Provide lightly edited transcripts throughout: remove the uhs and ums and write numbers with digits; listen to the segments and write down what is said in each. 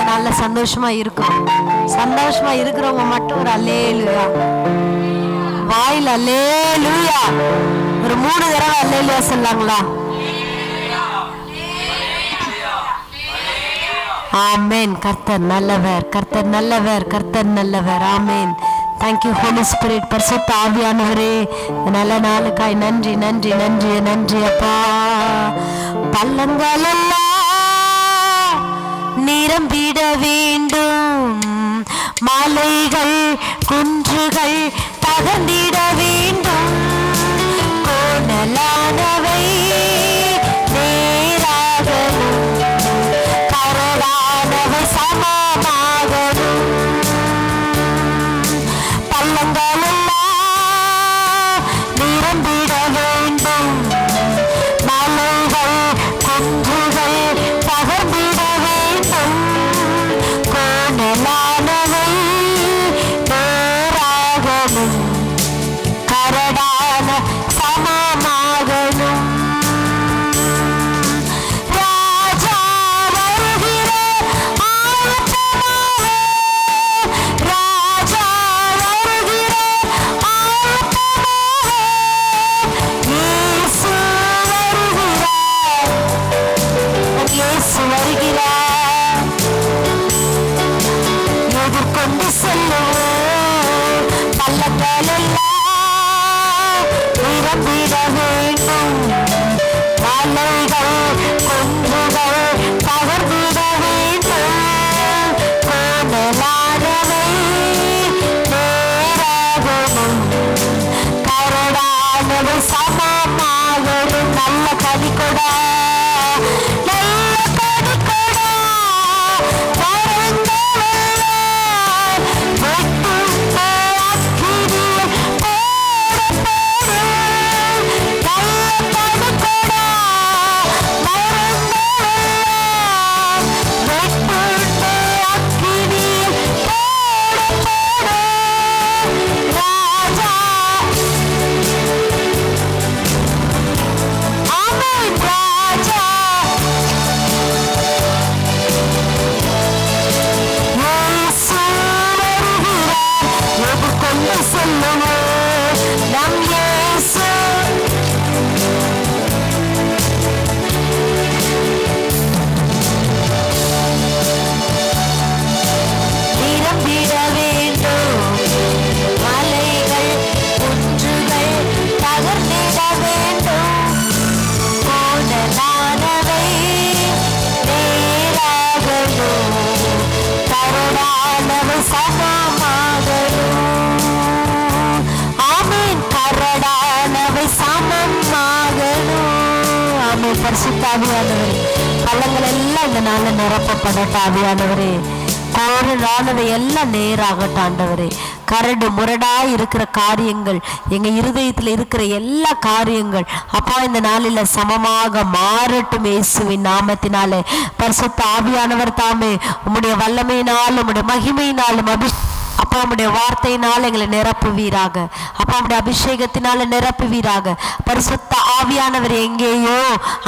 நல்ல சந்தோஷமா இருக்கிறோம். சந்தோஷமா இருக்கிறவங்க மட்டும் ஒரு அல்லேலூயா, வாயில் அல்லேலூயா ஒரு 3 தடவை அல்லேலூயா சொல்லாங்களா? ஆமென். கர்த்தர் நல்லவர், கர்த்தர் நல்லவர், கர்த்தர் நல்லவர். ஆமென். Thank you Holy Spirit. பரிசுத்த ஆவியானவரே, நல்ல நாளுக்காய் நன்றி நன்றி நன்றி நன்றி அப்பா. பள்ளங்கள் எல்லாம் நிரம்பிட வேண்டும், மலைகள் குன்றுகள் தகர்ந்திட வேண்டும், கோணலானவை நேராகணும், கரடானவை சமமாகணும். பள்ளங்கள் எல்லாம் நிரம்பிட வேண்டும், மலைகள் குன்றுகள் தகர்ந்திட வேண்டும், கோணலானவை நேராகணும், கரடான சமமாகணும். ராஜா வருகிற ஆயத்தமாக, ராஜா வருகிற ஆயத்தமாக, இயேசு வருகிறார், இயேசு வருகிறார். எதிர்கொண்டு செல்லுவோம், பள்ளங்கள் எல்லாம் நிரம்பிட வேண்டும், மலைகள் குன்றுகள் தகர்ந்திட வேண்டும், கோணலானவை நேராகணும், கரடானவை சமமாகணும். நல்ல கனிகொடா, நல்ல கனிகொடா, வருந்தவளாய் வெட்டும் அக்கினியில் போடப்படும். நல்ல கனிகொடா, வருந்தவளாய் வெட்டும் அக்கினியில் போடப்படும். ராஜா, ஆமென். ராஜா இயேசு வருகிறார், எதிர்கொண்டு செல்லுவோம் நம் இயேசு. நிரம்பிட வேண்டும், மலைகள் குன்றுகள் தகர்ந்திட வேண்டும், கோணலானவை நேராகணும், கரடானவை சமமாகணும். ஆமென். கரடானவை சமமாகணும். ஆமென். பரிசுத்த ஆவியானவரே, பள்ளங்கள் எல்லாம் இந்த நாள்ல நிரப்பப்படட்டும் ஆவியானவரே. கோணலானவை எல்லாம் நேராகட்டும் ஆண்டவரே. கரடு முரடா இருக்கிற காரியங்கள், எங்க இருதயத்தில் இருக்கிற எல்லா காரியங்கள் அப்பா இந்த நாளில் சமமாக மாறட்டும் இயேசுவின் நாமத்தினாலே. பரிசுத்த ஆவியானவர் தாமே உம்முடைய வல்லமையினாலும் உம்முடைய மகிமையினாலும் அப்பா உம்முடைய வார்த்தையினால் எங்களை நிரப்புவீராக. அப்பா உம்முடைய அபிஷேகத்தினால நிரப்புவீராக. பரிசுத்த ஆவியானவர் எங்கேயோ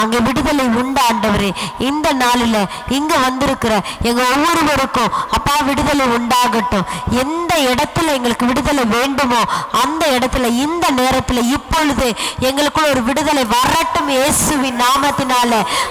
அங்கே விடுதலை உண்டு ஆண்டவரே. இந்த நாளில் இங்க வந்திருக்கிற எங்க ஒவ்வொருவருக்கும் அப்பா விடுதலை உண்டாகட்டும். எந்த இடத்துல எங்களுக்கு விடுதலை வேண்டுமோ அந்த இடத்துல இந்த நேரத்தில் இப்பொழுது எங்களுக்குள்ள ஒரு விடுதலை வரட்டும் இயேசுவின் நாமத்தினால.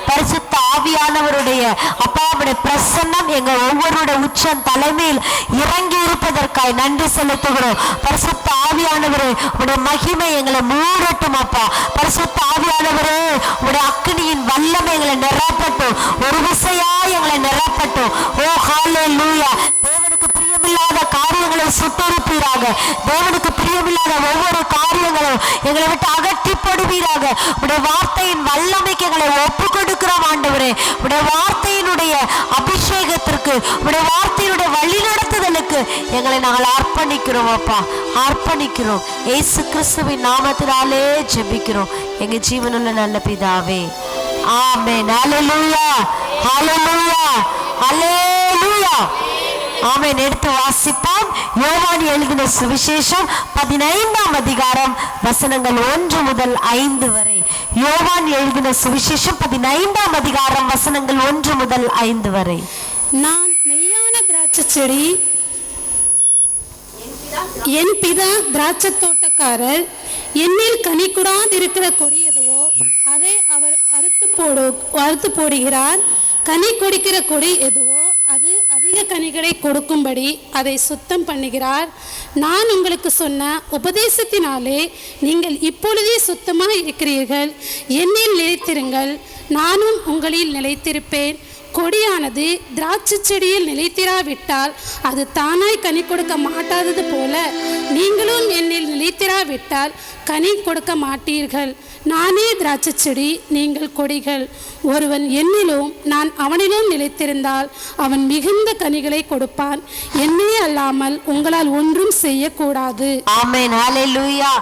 பரிசுத்த ஆவியானவருடைய அப்பாவுடைய பிரசன்னம் எங்க ஒவ்வொருடைய உச்சம் தலைமையில் இறங்கி இருப்பதற்காய் நன்றி செலுத்துகிறோம். பரிசுத்த ஆவியானவரே உடைய மகிமை எங்களை மூடட்டும் அப்பா. பரிசுத்த ஆவியானவரே உடைய அக்கினியின் வல்லமை எங்களை நிரப்பட்டும், ஒரு விசையா எங்களை நிரப்பட்டும். ஓ ஹல்லேலூயா. தேவனுக்கு பிரியமில்லாத காரியங்களை சுட்டெரிப்பீராக. தேவனுக்கு பிரியமில்லாத ஒவ்வொரு காரியங்களும் எங்களை விட்டு அகற்றி போடுவீராக. உடைய வார்த்தையின் வல்லமைக்கு எங்களை ஒப்பு கொடுக்கிறோம் ஆண்டவரே. உடைய வார்த்தையினுடைய அபிஷேகத்திற்கு, உடைய வார்த்தையினுடைய வழிநடத்துதலுக்கு எங்களை நாங்கள் அர்ப்பணிக்கிறோம் அப்பா, அர்ப்பணிக்கிறோம். இயேசு கிறிஸ்துவின் நாமத்தினாலே ஜெபிக்கிறோம் எங்க ஜீவனுள்ள நல்ல பிதாவே. ஆமென். ஹல்லேலூயா, ஹல்லேலூயா, ஹல்லேலூயா. ஆமென். எடுத்து வாசிப்போம். யோவான் எழுதின சுவிசேஷம் 15ஆம் அதிகாரம் வசனங்கள் 1 முதல் 5 வரை. யோவான் எழுதின சுவிசேஷம் 15ஆம் அதிகாரம் வசனங்கள் 1 முதல் 5 வரை. நான் திராட்சை செடி, என் பிதா திராட்சை தோட்டக்காரர். என்னில் கனி கூடாதிருக்கிற கொடி எதுவோ அதை அவர் அறுத்து போடுகிறார். கனி கொடுக்கிற கொடி எதுவோ அது அதிக கனிகளை கொடுக்கும்படி அதை சுத்தம் பண்ணுகிறார். நான் உங்களுக்கு சொன்ன உபதேசத்தினாலே நீங்கள் இப்பொழுதே சுத்தமாக இருக்கிறீர்கள். என்னில் நிலைத்திருங்கள், நானும் உங்களில் நிலைத்திருப்பேன். கொடியானது திராட்சை செடியில் நிலைத்திராவிட்டால் அது தானாய் கனி கொடுக்க மாட்டாதது போல நீங்களும் என்னில் நிலைத்திராவிட்டால் கனி கொடுக்க மாட்டீர்கள். நானே திராட்சை செடி, நீங்கள் கொடிகள். ஒருவன் என்னிலும் நான் அவனிலும் நிலைத்திருந்தால் அவன் மிகுந்த கனிகளை கொடுப்பான். என்னே அல்லாமல் உங்களால் ஒன்றும் செய்யக்கூடாது. ஆமென், ஹல்லேலூயா.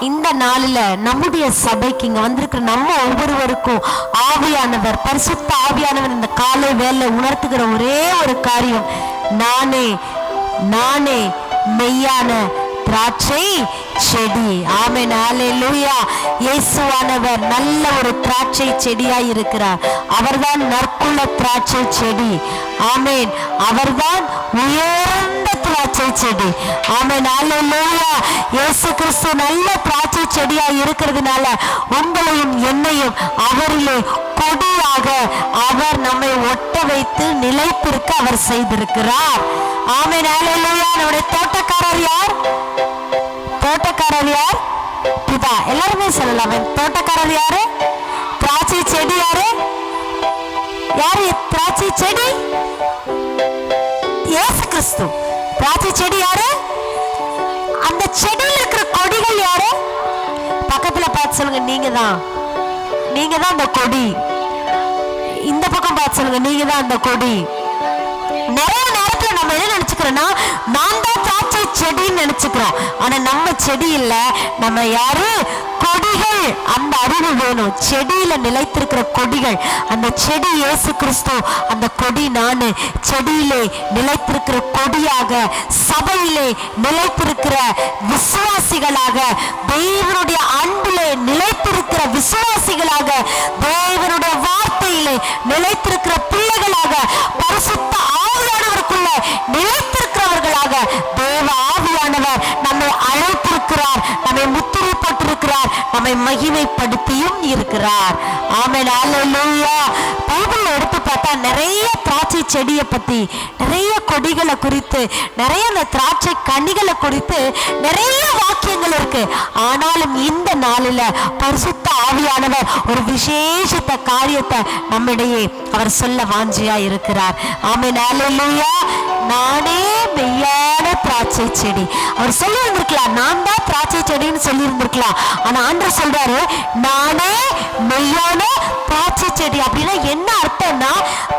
இந்த நாளில் நம்முடைய சபைக்கு இங்க வந்திருக்கிற நம்ம ஒவ்வொருவருக்கும் ஆவியானவர், பரிசுத்த ஆவியானவர் இந்த காலை வேலை உணர்த்துகிற ஒரே ஒரு காரியம், நானே மெய்யான திராட்சை செடி. ஆமென், ஹல்லேலூயா. இயேசுவானவர் நல்ல ஒரு திராட்சை செடியாய் இருக்கிறார். அவர்தான் நற்குல திராட்சை செடி. ஆமென், அவர்தான் உயர்ந்த திராட்சை செடி. ஆமென், ஹல்லேலூயா. இயேசு கிறிஸ்து நல்ல திராட்சை செடியாய் இருக்கிறதுனால உங்களையும் என்னையும் அவரிலே கொடியாக அவர் நம்மை ஒட்ட வைத்து நிலைத்திருக்க அவர் செய்திருக்கிறார். ஆமென், ஹல்லேலூயா. நம்முடைய தோட்டக்காரர் யார்? தோட்டக்காரர் யார்? பிதா. எல்லாருமே சொல்லலாம். தோட்டக்காரர் யாரு? திராட்சை செடி யாரு? யாரு திராட்சை செடி? இயேசு கிறிஸ்து. திராட்சை செடி யாரு? அந்த செடியில் இருக்கிற கொடிகள் யாரு? பக்கத்துல பார்த்து சொல்லுங்க, நீங்க தான் அந்த கொடி. இந்த பக்கம் பார்த்து சொல்லுங்க, நீங்க தான் அந்த கொடி. நிறைய நேரத்துல நம்ம என்ன நினைச்சுக்கிறோம்னா, நான் தான் திராட்சை செடின்னு நினைச்சுக்கிறோம். ஆனா நம்ம செடி இல்ல, நம்ம யாரு? கொடிகள். அந்த அறிவு வேணும். செடியில நிலைத்திருக்கிற கொடிகள். அந்த செடி இயேசு கிறிஸ்து, அந்த கொடி நானு. செடியிலே நிலைத்திருக்கிற கொடியாக, சபையிலே நிலைத்திருக்கிற விசுவாசிகளாக, தேவனுடைய அன்பிலே நிலைத்திருக்கிற விசுவாசிகளாக, தேவனுடைய வார்த்தையிலே நிலைத்திருக்கிற பிள்ளைகளாக, பரிசுத்த ஆவியானவருக்குள்ள நிலைத்திருக்கிறவர்களாக தேவ ஆவியானவர் நம்மை அழைத்திருக்கிறார், நம்மை முத்திரை போட்டிருக்கிறார், நம்மை மகிமைப்படுத்தியும் இருக்கிறார். ஆமென், ஹல்லேலூயா. பைபிள்ல எடுத்து பார்த்தா நிறைய திராட்சை செடியை பத்தி, நிறைய கொடிகளை குறித்து, நிறைய அந்த திராட்சை கனிகளை குறித்து நிறைய வாக்கியங்கள் இருக்கு. ஆனாலும் இந்த நாளில பரிசுத்த ஆவியானவர் ஒரு விசேஷத்த காரியத்தை நம்மிடையே அவர் சொல்ல வாஞ்சியா இருக்கிறார். ஆமென், ஹல்லேலூயா. நானே மெய்யான திராட்சை செடி. அவர் சொல்லி இருந்திருக்கலாம், நான் தான் திராட்சை செடின்னு சொல்லி இருந்திருக்கலாம். ஆனா ஆண்டவர் சொல்றாரு, நானே மெய்யான திராட்சை செடி. அப்படின்னா என்ன அர்த்தம்னா,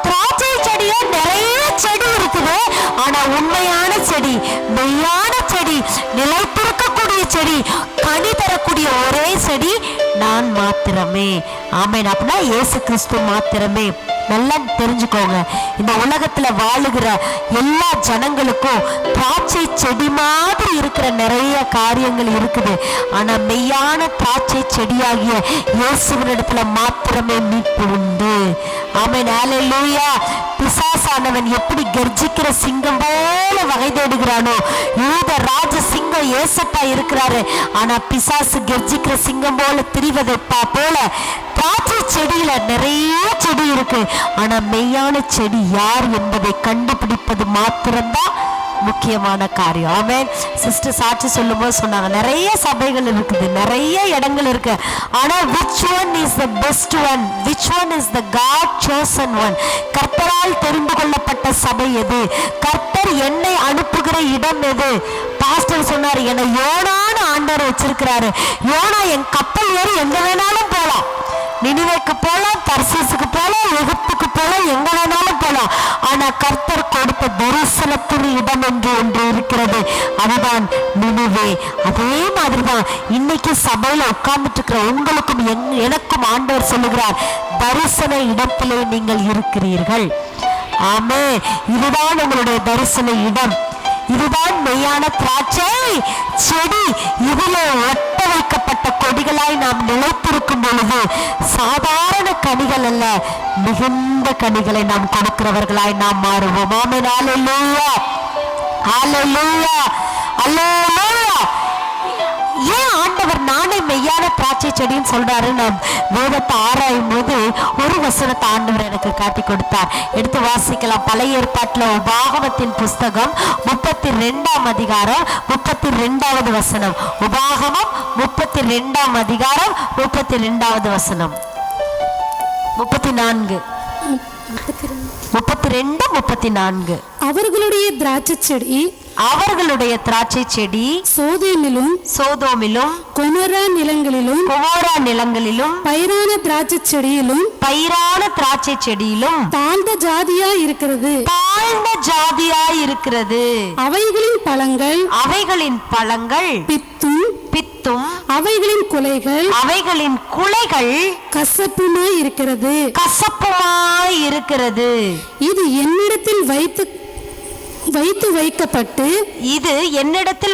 திராட்சை செடியில நிறைய செடி இருக்குது, ஆனா உண்மையான செடி, மெய்யான செடி, நிலைத்திருக்கக்கூடிய செடி, கனி தரக்கூடிய ஒரே செடி நான் மாத்திரமே. ஆமென். அப்படின்னா இயேசு கிறிஸ்து மாத்திரமே. நல்லா தெரிஞ்சுக்கோங்க, இந்த உலகத்துல வாழுகிற எல்லா ஜனங்களுக்கும் திராட்சை செடி மாதிரி இருக்கிற நிறைய காரியங்கள் இருக்குது. ஆனா மெய்யான திராட்சை செடியாகிய இயேசுவினிடத்துல மாத்திரமே மீட்பு உண்டு. ஆமென், ஹல்லேலூயா. பிசாசானவன் எப்படி கர்ஜிக்கிற சிங்கம் போல வகை தேடுகிறானோ, யூத ராஜ சிங்கம் ஏசப்பா இருக்கிறாரு. ஆனா பிசாசு கர்ஜிக்கிற சிங்கம் போல திரிவதை போல திராட்சை செடியில நிறைய செடி இருக்கு. ஆனா மெய்யான செடி யார் என்பதை கண்டுபிடிப்பது மாத்திரம்தான் முக்கியமான காரியம். ஆமென். சிஸ்டர் சாட்சி சொல்லும் போது சொன்னாங்க, நிறைய சபைகள் இருக்குது, நிறைய இடங்கள் இருக்கு, ஆனா which one is the best one, which one is the God chosen one? கர்த்தரால் தெரிந்து கொள்ளப்பட்ட சபை எது? கர்த்தர் என்னை அனுப்புகிற இடம் எது? பாஸ்டர் சொன்னாரு, என்னை யோனான்னு ஆண்டவர் வச்சிருக்கிறாரு. யோனா என் கப்பல் ஏறி எங்க வேணாலும் போலாம், நினிவேக்கு போலாம், தர்சீசுக்கு போலாம், எகிப்துக்கு போலாம், எங்க வேணாலும் போலாம். ஆனா கர்த்தர் கொடுத்த தரிசனத்தின் இடம் என்று ஒன்று இருக்கிறது, அதுதான் நினிவே. அதே மாதிரிதான் இன்னைக்கு சபையில உட்கார்ந்துட்டு இருக்கிற உங்களுக்கும் எனக்கும் ஆண்டவர் சொல்லுகிறார், தரிசன இடத்திலே நீங்கள் இருக்கிறீர்கள். ஆமே, இதுதான் உங்களுடைய தரிசன இடம், இதுதான் மெய்யான திராட்சை செடி. இதிலே ஒட்ட வைக்கப்பட்ட கொடிகளாய் நாம் நிலைத்திருக்கும் பொழுது சாதாரண கனிகள் அல்ல, மிகுந்த கனிகளை நாம் கொடுக்கிறவர்களாய் நாம் மாறுவோம். ஆமென். அல்லேலூயா, அல்லேலூயா, அல்லேலூயா. ஏன் ஆண்டவர் நானே மெய்யான திராட்சை செடின்னு சொல்றாரு? நாம் வேதத்தை ஆராயும் போது ஒரு வசனத்தை ஆண்டவர் எனக்கு காட்டி கொடுத்தார். எடுத்து வாசிக்கலாம். பழைய ஏற்பாட்டுல உபாகமத்தின் புஸ்தகம் 32ஆம் அதிகாரம் 32வது வசனம். உபாகமம் 32ஆம் அதிகாரம் 32வது வசனம். 34 32 34. அவர்களுடைய திராட்சை செடி சோதோமிலும் கொமோரா நிலங்களிலும் பயிரான திராட்சை செடியிலும் தாழ்ந்த ஜாதியாய் இருக்கிறது. அவைகளின் பழங்கள் பித்தும் அவைகளின் குலைகள் கசப்புமாய் இருக்கிறது. இது என்னிடத்தில்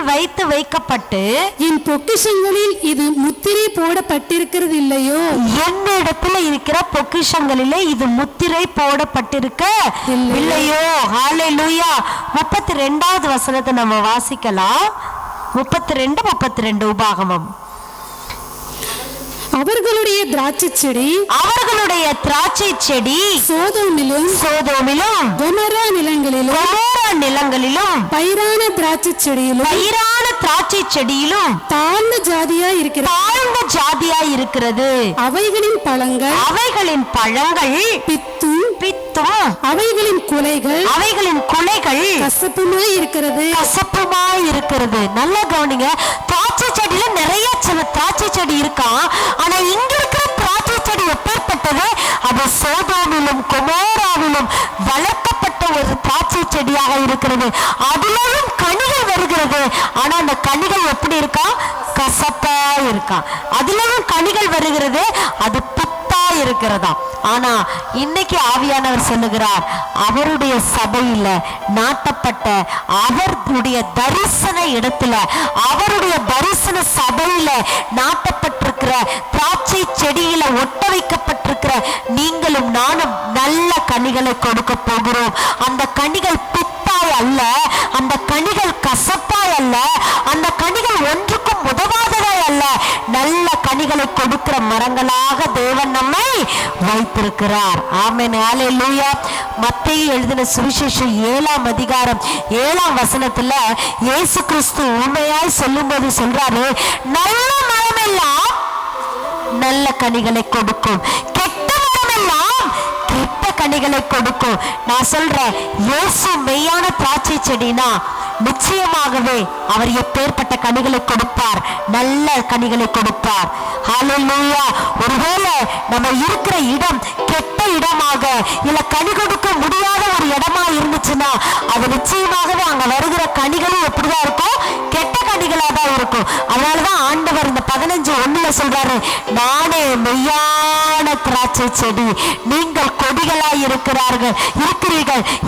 வைத்து வைக்கப்பட்டு என் பொக்கிஷங்களில் இது முத்திரை போடப்பட்டிருக்கிறது இல்லையோ? என்னிடத்தில் இருக்கிற பொக்கிஷங்களிலே இது முத்திரை போடப்பட்டிருக்க இல்லையோ? ஹல்லேலூயா. 32வது வசனத்தை நம்ம வாசிக்கலாம். 32 உபாகமம். அவர்களுடைய திராட்சை செடி சோதோமிலும் கொமோரா நிலங்களிலும் பயிரான திராட்சை செடியிலும் தாழ்ந்த ஜாதியாய் இருக்கிறது. அவைகளின் பழங்கள் பித்தும் அவைகளின் குலைகள் கசப்புமாய் இருக்கிறது. நல்லா கவனிங்க. திராட்சை செடியில நிறைய திராட்சை செடி இருக்கா. ஆனா இங்க இருக்கிற திராட்சை செடி எப்பேற்பட்டது? அது சோதோமிலும் கொமோராவிலும் வளர்க்கப்பட்ட ஒரு திராட்சை செடியாக இருக்கிறது. அதிலும் கனிகள் வருகிறது. ஆனா அந்த கனிகள் எப்படி இருக்கா? கசப்பா இருக்கா. அதிலும் கனிகள் வருகிறது, அது பித்தா இருக்கிறதா. ஆனா இன்னைக்கு ஆவியானவர் சொல்லுகிறார், அவருடைய சபையில நாட்டப்பட்ட அவருடைய தரிசன இடத்துல, அவருடைய தரிசன சபையில நாட்டப்பட்டிருக்கிற திராட்சை செடியில ஒட்ட வைக்கப்பட்டிருக்கிற நீங்களும் நானும் நல்ல கனிகளை கொடுக்க போகிறோம். அந்த கனிகள் பித்தாய் அல்ல, அந்த கனிகள் கசப்பாய் அல்ல, அந்த கனிகள் ஒன்றுக்கும் உதவாததாய் அல்ல, நல்ல கனிகளை கொடுக்கிற மரங்களாக தேவன் நம்மை வைத்திருக்கிறார். ஆமென். அல்லேலூயா. மத்தேயு எழுதின சுவிசேஷம் 7ஆம் அதிகாரம் 7ஆம் வசனத்துல இயேசு கிறிஸ்து உண்மையாய் சொல்லும்போது சொல்றாரு, நல்ல மரமெல்லாம் நல்ல கனிகளை கொடுக்கும், கெட்ட மரமெல்லாம் கெட்ட கனிகளை கொடுக்கும். நான் சொல்றேன், இயேசு மெய்யான திராட்சை செடினா நிச்சயமாகவே அவர் எப்பேற்பட்ட கனிகளை கொடுப்பார்? நல்ல கனிகளை கொடுப்பார். ஹல்லேலூயா. ஒருவேளை நம்ம இருக்கிற இடம் கெட்ட இடமாக இல்ல கனி கொடுக்க முடியாத ஒரு இடமா இருந்துச்சுன்னா அது நிச்சயமாகவே அங்க வருகிற கனிகளும் எப்படிதான் இருக்கும்? கெட்ட கனிகளா தான் இருக்கும். அதனாலதான் ஆண்டவர் இந்த 15:1 சொல்றாரு, நானே மெய்யான திராட்சை செடி, நீங்கள் கொடிகளாய் இருக்கிறீர்கள்,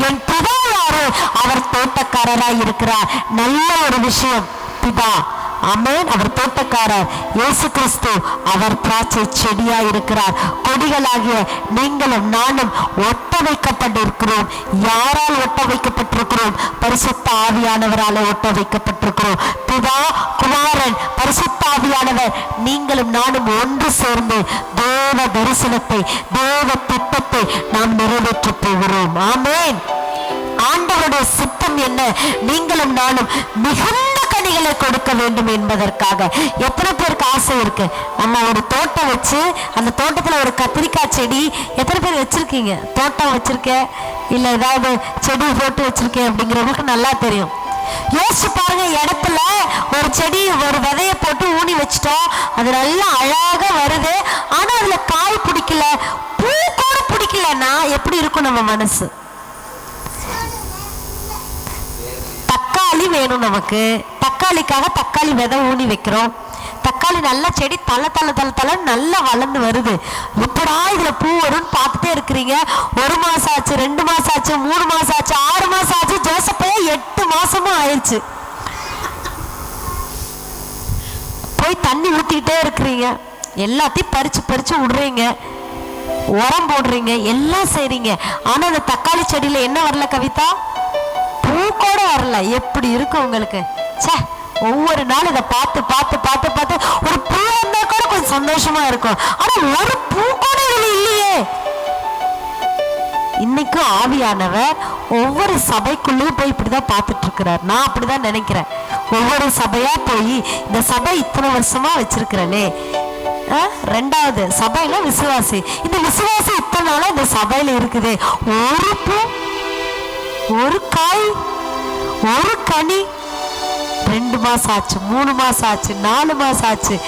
என் பிதா யாரு? அவர் தோட்டக்காரராய் இருக்கிறார். நல்ல ஒரு விஷயம். பிதா, ஆமென். அவர் தோட்டக்காரர். இயேசு கிறிஸ்து அவர் திராட்சை செடியா இருக்கிறார். கொடிகளாகிய நீங்களும் நானும் ஒட்ட வைக்கப்பட்டிருக்கிறோம். யாரால் ஒட்ட வைக்கப்பட்டிருக்கிறோம்? பரிசுத்த ஆவியானவரால் ஒட்ட வைக்கப்பட்டிருக்கிறோம். பிதா, குமாரன், பரிசுத்த ஆவியானவர் நீங்களும் நானும் ஒன்று சேர்ந்து தேவ தரிசனத்தை, தேவ திட்டத்தை நாம் நிறைவேற்ற போகிறோம். ஆமென். ஆண்டவருடைய சித்தம் என்ன? நீங்களும் நானும் மிகுந்த கனிகளை கொடுக்க வேண்டும் என்பதற்காக. எத்தனை பேருக்கு ஆசை இருக்கு? நம்ம ஒரு தோட்டம் வச்சு அந்த தோட்டத்துல ஒரு கத்திரிக்காய் செடி, எத்தனை பேர் வச்சிருக்கீங்க? தோட்டம் வச்சிருக்கேன் இல்ல ஏதாவது செடி போட்டு வச்சிருக்கேன் அப்படிங்கிறவங்களுக்கு நல்லா தெரியும். யோசிச்சு பாருங்க, இடத்துல ஒரு செடி ஒரு விதைய போட்டு ஊனி வச்சிட்டோம், அது நல்லா அழகா வருது. ஆனா அதுல காய் பிடிக்கல, பூ கூட பிடிக்கலன்னா எப்படி இருக்கும் நம்ம மனசு? தக்காளி வேணும் நமக்கு, தக்காளிக்காக தக்காளி விதை ஊனி வைக்கிறோம். தக்காளி நல்ல செடி தலை நல்லா வளர்ந்து வருது. எப்படா இதுல பூ வரும்னு பார்த்துட்டே இருக்கிறீங்க. 1 மாசம் ஆச்சு, 2 மாசம் ஆச்சு, 3 மாசம் ஆச்சு, 6 மாசம் ஆச்சு, ஜோசப்பே 8 மாசமும் ஆயிடுச்சு. போய் தண்ணி ஊத்திக்கிட்டே இருக்கிறீங்க, எல்லாத்தையும் பறிச்சு பறிச்சு விடுறீங்க, உரம் போடுறீங்க, எல்லாம் செய்றீங்க. ஆனா அந்த தக்காளி செடியில என்ன வரல கவிதா? பூ கூட வரல. எப்படி இருக்கும் உங்களுக்கு? சே, ஒவ்வொரு நாள் இதை பார்த்து பார்த்து பார்த்து பார்த்து ஒரு பூ வந்தா கூட கொஞ்சம் சந்தோஷமா இருக்கும். ஆனா ஒரு பூ கூட இல்லையே. இன்னைக்கும் ஆவியானவர் ஒவ்வொரு சபைக்குள்ளேயும் போய் இப்படிதான் பார்த்துட்டு இருக்கிறார். நான் அப்படிதான் நினைக்கிறேன். ஒவ்வொரு சபையா போய் இந்த சபை இத்தனை வருஷமா வச்சிருக்கிறனே, ரெண்டாவது சபையில விசுவாசி, இந்த விசுவாசி இத்தனை நாளா இந்த சபையில இருக்குது, ஒரு பூ, ஒரு காய், ஒரு கனி, 2 மாசம் ஆச்சு, 3 மாசம் ஆச்சு, 4 மாசம் ஆச்சு.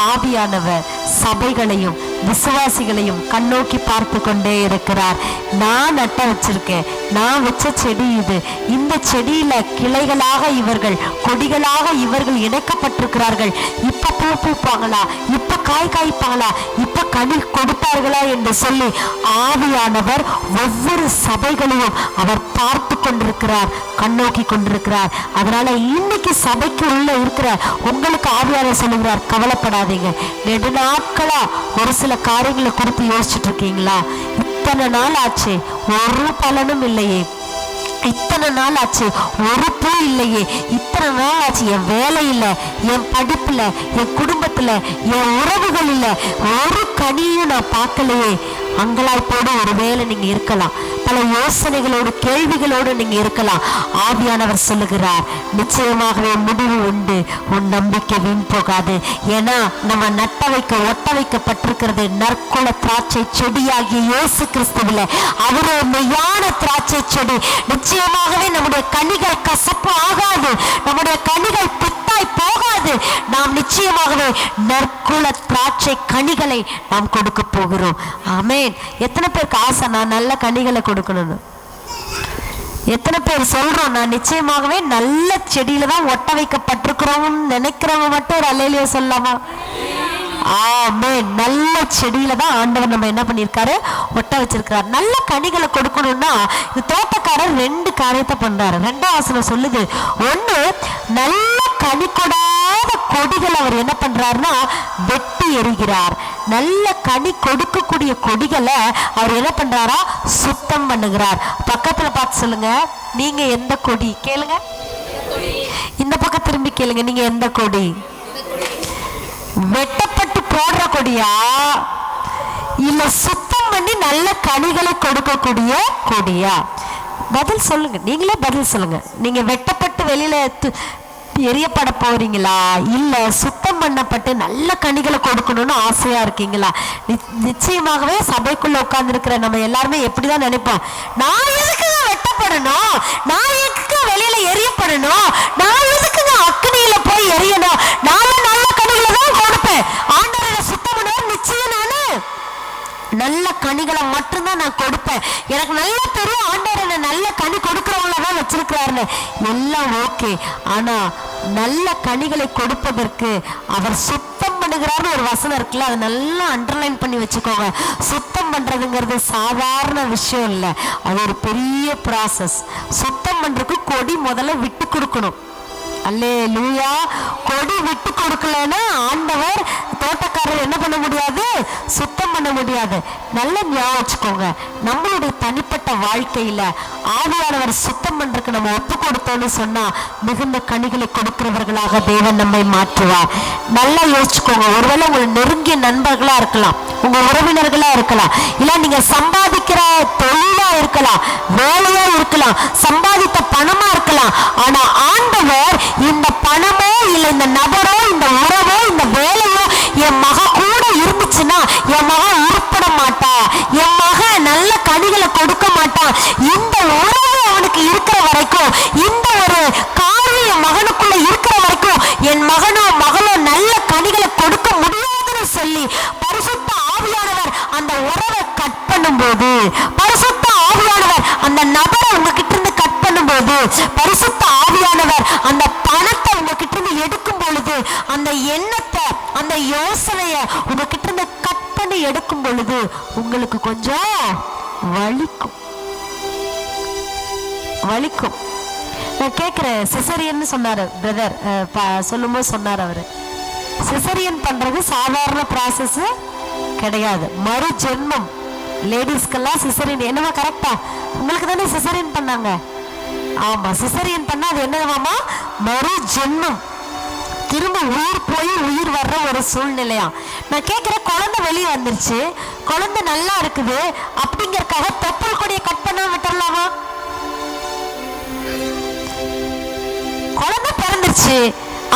ஆவியானவர் சபைகளையும் விசுவாசிகளையும் கண்ணோக்கி பார்த்து கொண்டே இருக்கிறார். நான் நட்ட வச்சிருக்கேன், நான் வச்ச செடி இது. இந்த செடியில கிளைகளாக இவர்கள், கொடிகளாக இவர்கள் இணைக்கப்பட்டிருக்கிறார்கள். இப்ப பூ பூப்பாங்களா, இப்ப காய் காய்ப்பாங்களா, இப்ப கனி கொடுப்பார்களா என்று சொல்லி ஆவியானவர் ஒவ்வொரு சபைகளையும் அவர் பார்த்து கொண்டிருக்கிறார், கண்ணோக்கி கொண்டிருக்கிறார். அதனால இன்னைக்கு சபைக்கு உள்ள இருக்கிற உங்களுக்கு ஆவியானவர் சொல்லுகிறார், கவலைப்படாதீங்க. நெடுநாட்களா ஒரு சில காரியங்களை குறித்து யோசிச்சுட்டு இருக்கீங்களா? இத்தனை நாள் ஆச்சு, ஒரு பலனும் இல்லையே. இத்தனை நாள் ஆச்சு, ஒரு பூ இல்லையே. இத்தனை நாள் ஆச்சு, என் வேலையில, என் படிப்புல, என் குடும்பத்துல, என் உறவுகளில் ஒரு கனியும் நான் பார்க்கலையே. அங்கலாய்ப்போடு ஒரு வேளை நீங்க இருக்கலாம், பல யோசனைகளோடு கேள்விகளோடு நீங்க இருக்கலாம். ஆவியானவர் சொல்லுகிறார், நிச்சயமாகவே முடிவு உண்டு, உன் நம்பிக்கை வீண் போகாது. ஏன்னா நம்ம நட்ட வைக்க ஒட்ட வைக்கப்பட்டிருக்கிறது நற்குல திராட்சை செடியாகிய இயேசு கிறிஸ்துவில. அவரே மெய்யான திராட்சை செடி. நிச்சயமாகவே நம்முடைய கனிகள் கசப்பு ஆகாது, நம்முடைய கனிகள் பித்தாய் போகாது. நாம் நிச்சயமாகவே நற்குல திராட்சை கனிகளை நாம் கொடுக்க போகிறோம். ஆமென். எத்தனை பேருக்கு ஆசை நான் நல்ல கனிகளை கொடுக்கணும்னு? எத்தனை பேர் சொல்றோம் நான் நிச்சயமாகவே நல்ல செடியில தான் ஒட்ட வைக்கப்பட்டிருக்கிறோம் நினைக்கிறவங்க மட்டும் ஒரு அல்லேலூயா சொல்லலாமா? ஆமென். நல்ல செடியில தான் ஆண்டவர் நம்ம என்ன பண்ணியிருக்காரு, ஒட்ட வச்சிருக்கிறார். நல்ல கனிகளை கொடுக்கணும்னா இந்த தோட்டக்காரர் 2 காரியத்தை பண்றாரு. 2ஆம் வசனம் சொல்லுது, ஒண்ணு, நல்ல கனி கொடாத கொடிகள் அவர் என்ன பண்றாருன்னா வெட்டி எறிகிறார். நல்ல கனி கொடுக்கக்கூடிய கொடிகளை அவர் என்ன பண்றாரா, சுத்தம் பண்ணுகிறார். பக்கத்துல பார்த்து சொல்லுங்க, நீங்க எந்த கொடி? கேளுங்க, இந்த பக்கம் திரும்பி கேளுங்க, நீங்க எந்த கொடி? வெட்டப்பட்டு போடுற கொடியா, இல்ல சுத்தம் பண்ணி நல்ல கனிகளை கொடுக்கக்கூடிய கொடியா? பதில் சொல்லுங்க, நீங்களே பதில் சொல்லுங்க. நீங்க வெட்டப்பட்டு வெளியில எரியப்பட போறீங்களா, இல்ல சுத்தம் பண்ணப்பட்டு நல்ல கனிகளை கொடுக்கணும்னு ஆசையா இருக்கீங்களா? நிச்சயமாகவே சபைக்குள்ள உட்கார்ந்து இருக்கிற நம்ம எல்லாருமே எப்படிதான் நினைப்போம், நான் எதுக்குங்க வெட்டப்படணும், நான் எதுக்கு வெளியில எரியப்படணும், நான் எதுக்குங்க அக்னியில போய் எரியணும், நானும் நல்ல கனிகளை தான் கொடுப்பேன். ஆண்டவரை சுத்தம் பண்ணுவோம், நிச்சயம் நானு நல்ல கனிகளை மட்டும்தான் நான் கொடுப்பேன். எனக்கு நல்லா தெரியும் ஆண்டவர் என்ன நல்ல கனி கொடுக்கிறவங்களதான் வச்சிருக்கிறாருன்னு. எல்லாம் ஓகே, ஆனா நல்ல கனிகளை கொடுப்பதற்கு அவர் சுத்தம் பண்ணுகிறாருன்னு ஒரு வசனம் இருக்குல்ல, அதை நல்லா அண்டர்லைன் பண்ணி வச்சுக்கோங்க. சுத்தம் பண்றதுங்கிறது சாதாரண விஷயம் இல்லை, அது ஒரு பெரிய ப்ராசஸ். சுத்தம் பண்றதுக்கு கொடி முதல்ல விட்டு கொடுக்கணும். அல்லேலூயா. கொடி விட்டு கொடுக்கலன்னா ஆண்டவர் தோட்டக்காரர் என்ன பண்ண முடியாது, சுத்தம் பண்ண முடியாது. நல்ல ஞாபகம் வச்சுக்கோங்க, நம்மளுடைய தனிப்பட்ட வாழ்க்கையில ஆவியானவர் சுத்தம் பண்றதுக்கு நம்ம ஒப்பு கொடுத்தோம்னு சொன்னா மிகுந்த கனிகளை கொடுக்கிறவர்களாக தேவன் நம்மை மாற்றுவார். நல்லா யோசிச்சுக்கோங்க. ஒருவேளை உங்க நெருங்கிய நண்பர்களா இருக்கலாம், உங்க உறவினர்களா இருக்கலாம், இல்ல நீங்க சம்பாதிக்கிற தொழிலா இருக்கலாம், வேலையா இருக்கலாம், சம்பாதித்த பணமா இருக்கலாம். ஆனா ஆண்டவர் இந்த பணமோ இல்ல இந்த நபரோ இந்த உறவோ இந்த வேலையோ என் மக கூட இருந்துச்சுன்னா என் மகன் உருப்பட மாட்டா, என் மகன் நல்ல கனிகளை கொடுக்க மாட்டான். இந்த உறவு அவனுக்கு இருக்கிற வரைக்கும், இந்த ஒரு காரியம் என் மகனுக்குள்ள இருக்கிற வரைக்கும் என் மகனோ மகளோ நல்ல கனிகளை கொடுக்க முடியாதுன்னு சொல்லி பரிசுத்த ஆவியானவர் அந்த உறவை கட் பண்ணும்போது, பரிசுத்த ஆவியானவர் அந்த நபரை உங்ககிட்ட இருந்து கட் பண்ணும்போது, பரிசுத்த ஆவியானவர் அந்த பணத்தை உங்ககிட்ட இருந்து எடுக்கும் பொழுது, அந்த எண்ணத்தை அந்த யோசனைய உங்ககிட்ட இருந்து கட் பண்ணி எடுக்கும் பொழுது உங்களுக்கு கொஞ்சம் வலிக்கும். நான் கேட்கிறேன், சிசரியன்னு சொன்னாரு பிரதர், சொல்லும்போது சொன்னார் அவரு, சிசரியன் பண்றது சாதாரண ப்ராசஸ் கிடையாது, மறு ஜென்மம். லேடிஸ்க்கெல்லாம் சிசரியன் என்னவா கரெக்டா? உங்களுக்கு தானே சிசரியன் பண்ணாங்க? ஆமா, சிசரியன் பண்ணா அது என்னவாமா? மறு ஜென்மம், திரும்ப உயிர் போய் உயிர் வர்ற ஒரு சூழ்நிலையா. நான் கேட்கிறேன், குழந்தை வெளியே வந்துருச்சு, குழந்தை நல்லா இருக்குது அப்படிங்கறக்காக தொப்புள் கொடியை கட் பண்ண விட்டுறலாமா? குழந்தை பிறந்துருச்சு,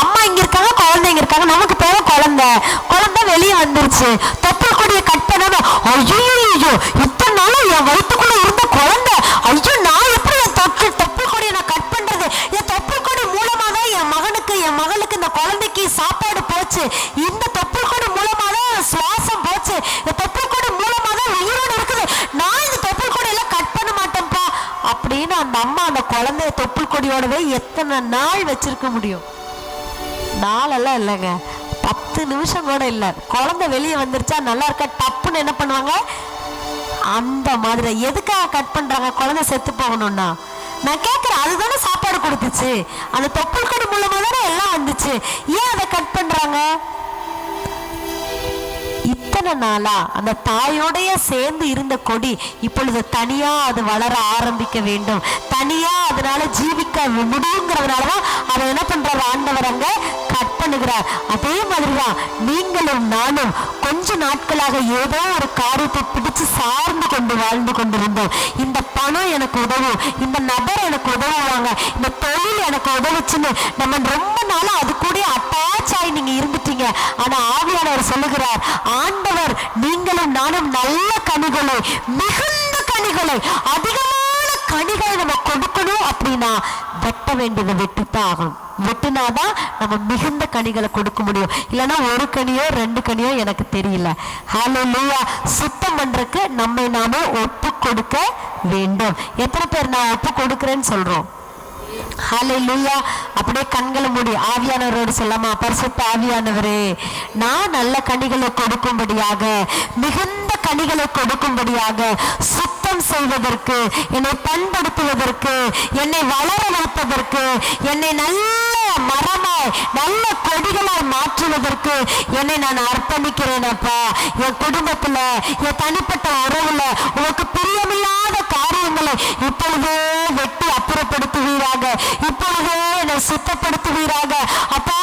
அம்மா இங்க இருக்காங்க, குழந்தை இங்க இருக்காங்க, நமக்கு தேவை குழந்தை, குழந்தை வெளியே வந்துருச்சு, தொப்புள் கொடியை கட் பண்ணாம ஐயோ இத்தனை நாளும் என் வயிற்றுக்குள்ள இருந்த குழந்தை, ஐயோ நான் எப்படி என் தொப்புள் கொடியை நான் கட் பண்றது? என் தொப்புள் கொடி மூலமா தான் என் மகனுக்கு என் மகளுக்கு இந்த குழந்தைக்கு சாப்பாடு போச்சு, இந்த தொப்புள் கொடி மூலமா தான் சுவாசம் போச்சு, இந்த தொப்புள் கொடி மூலமா தான் உயிரோடு இருக்குது, நான் இந்த தொப்புள் கொடியெல்லாம் கட் பண்ண மாட்டேன்ப்பா அப்படின்னு அந்த அம்மா அந்த குழந்தைய தொப்புள் கொடியோடவே எத்தனை நாள் வச்சிருக்க முடியும்? நாளெல்லாம் இல்லைங்க, 10 நிமிஷம் கூட இல்லை. குழந்தை வெளியே வந்துருச்சா நல்லா இருக்கா டப்புன்னு என்ன பண்ணுவாங்க? அந்த மாதிரி. எதுக்காக கட் பண்றாங்க? குழந்தை செத்து போகணும்னா. நான் கேட்கிறேன், அதுதானே சாப்பாடு கொடுத்துச்சு, அந்த தொப்புள் கொடி மூலமா தானே எல்லாம் வந்துச்சு, ஏன் அதை கட் பண்றாங்க? இத்தனை நாளா அந்த தாயோடைய சேர்ந்து இருந்த கொடி இப்பொழுது தனியா அது வளர ஆரம்பிக்க வேண்டும், தனியா அதனால ஜீவிக்க முடியுங்கிறதுனாலதான் அதை என்ன பண்றாரு ஆண்டவர் அங்க கட் பண்ணுகிறார். அதே மாதிரிதான் நீங்களும் நானும் கொஞ்ச நாட்களாக ஏதோ ஒரு காரியத்தை பிடிச்சு சார்ந்து கொண்டு வாழ்ந்து கொண்டிருந்தோம். இந்த பணம் எனக்கு உதவும், இந்த நபர் எனக்கு உதவுவாங்க, இந்த தொழில் எனக்கு உதவுச்சுன்னு நம்ம ரொம்ப நாளா அது கூட அட்டாச் ஆகி நீங்க இருந்துட்டீங்க. ஆனா ஆவியானவர் சொல்லுகிறார், ஆண்டவர் நீங்களும் நானும் நல்ல கனிகளை, மிகுந்த கனிகளை, அதிகமான கனிகளை நம்ம கொடுக்கணும் அப்படின்னா வெட்ட வேண்டியதை வெட்டுத்தான் ஆகணும். வெட்டினாதான் நம்ம மிகுந்த கனிகளை கொடுக்க முடியும். இல்லைன்னா ஒரு கனியோ 2 கனியோ எனக்கு தெரியல. ஹல்லேலூயா. சுத்தம் பண்றதுக்கு நம்மை நாம ஒப்பு கொடுக்க வேண்டும். எத்தனை பேர் நான் ஒப்பு கொடுக்கிறேன்னு சொல்றோம்? ஹல்லேலூயா. அப்படியே கண்களை மூடி ஆவியானவரோடு சொல்லாமா, பரிசுத்த ஆவியானவரே, நான் நல்ல கனிகளை கொடுக்கும்படியாக, மிகுந்த கனிகளை கொடுக்கும்படியாக, சுத்தம் செய்வதற்கு, என்னை பண்படுத்துவதற்கு, என்னை வளர வைப்பதற்கு, என்னை நல்ல மரமாய் நல்ல கொடிகளாய் மாற்றுவதற்கு என்னை நான் அர்ப்பணிக்கிறேன் அப்பா. என் குடும்பத்துல, என் தனிப்பட்ட உறவுல உனக்கு பிரியமில்லாத காரியங்களை இப்பொழுதே வெட்டி அப்புறப்படுத்துவீராக, இப்பொழுதே என்னை சுத்தப்படுத்துவீராக அப்பா.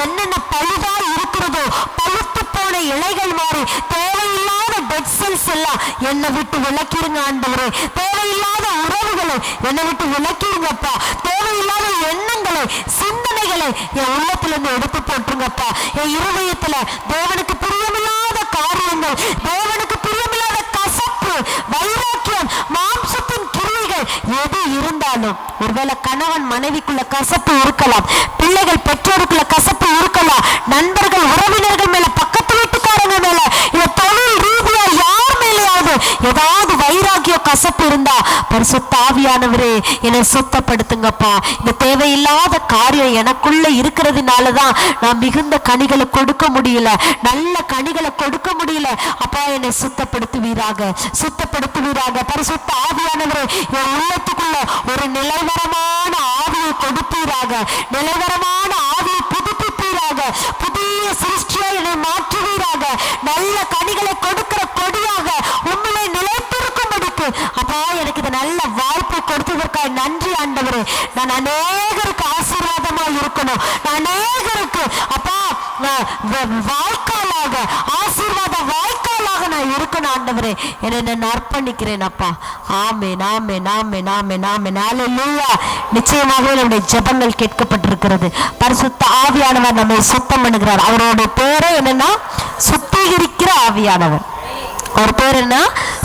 என்னென்ன பழுதா இருக்கிறதோ, பழுத்து போன இலைகள் மாறி தேவையில்லாத டெட் செல்ஸ் எல்லாம் என்னை விட்டு விலக்கிடுங்க ஆண்டவரே. தேவையில்லாத உறவுகளை என்னை விட்டு விலக்கிடுங்கப்பா. தேவையில்லாத எண்ணங்களை, சிந்தனைகளை என் உள்ளத்திலிருந்து எடுத்து போட்டுருங்கப்பா. என் இருதயத்துல தேவனுக்கு பிரியமில்லாத காரியங்கள், தேவனுக்கு பிரியமில்லாத கசப்பு, வைராக்கியம், மாம்சத்தின் கிரியைகள் எது இருந்தாலும், ஒருவேளை கணவன் மனைவிக்குள்ள கசப்பு இருக்கலாம், பிள்ளைகள் பெற்றோருக்குள்ள கசப்பு இருக்கலாம், நண்பர்கள் உறவினர்கள் மேல, பக்கத்து வீட்டுக்காரங்க மேல, இல்ல தொழில் ரீதியா யார் மேலேயாவது ஏதாவது வைராக்கிய கசப்பு இருந்தா பரிசுத்த ஆவியானவரே என்னை சுத்தப்படுத்துங்கப்பா. இந்த தேவையில்லாத காரியம் எனக்குள்ள இருக்கிறதுனாலதான் நான் மிகுந்த கனிகளை கொடுக்க முடியல, நல்ல கனிகளை கொடுக்க முடியல அப்பா. என்னை சுத்தப்படுத்துவீராக, சுத்தப்படுத்துவீராக. பரிசுத்த ஆவியானவரே என் உள்ளத்துக்குள்ள ஒரு நிலைவரமான ஆவியை கொடுப்பீராக, நிலைவரமான ஆவியை புதுப்பிப்பீராக, புதிய சிருஷ்டியை என்னை மாற்றுவீராக, நல்ல கனிகளை கொடுக்கிற கொடியாக உண்மையை நிலைத்திருக்கும்படிக்கு அப்பா எனக்கு இந்த நல்ல வாய்ப்பை கொடுத்ததற்காக நன்றி ஆண்டவரே. நான் அநேகருக்கு ஆசீர்வாதமாக இருக்கணும், நான் அநேகருக்கு அப்பா வாய்க்காலாக, ஆசீர்வாத வாய்க்காலாக நான் இருக்கணும் ஆண்டவரே. என்னை நான் அர்ப்பணிக்கிறேன் அப்பா. ஆமென், ஆமென், ஆமென், ஆமென், ஆமென். ஹல்லேலூயா. நிச்சயமாகவே நம்முடைய ஜெபங்கள் கேட்கப்பட்டிருக்கிறது. பரிசுத்த ஆவியானவர் நம்மை சுத்தம் பண்ணுகிறார். அவருடைய பேரே என்னன்னா சுத்திகரிக்கிற ஆவியானவர். அவர் பேர் என்ன?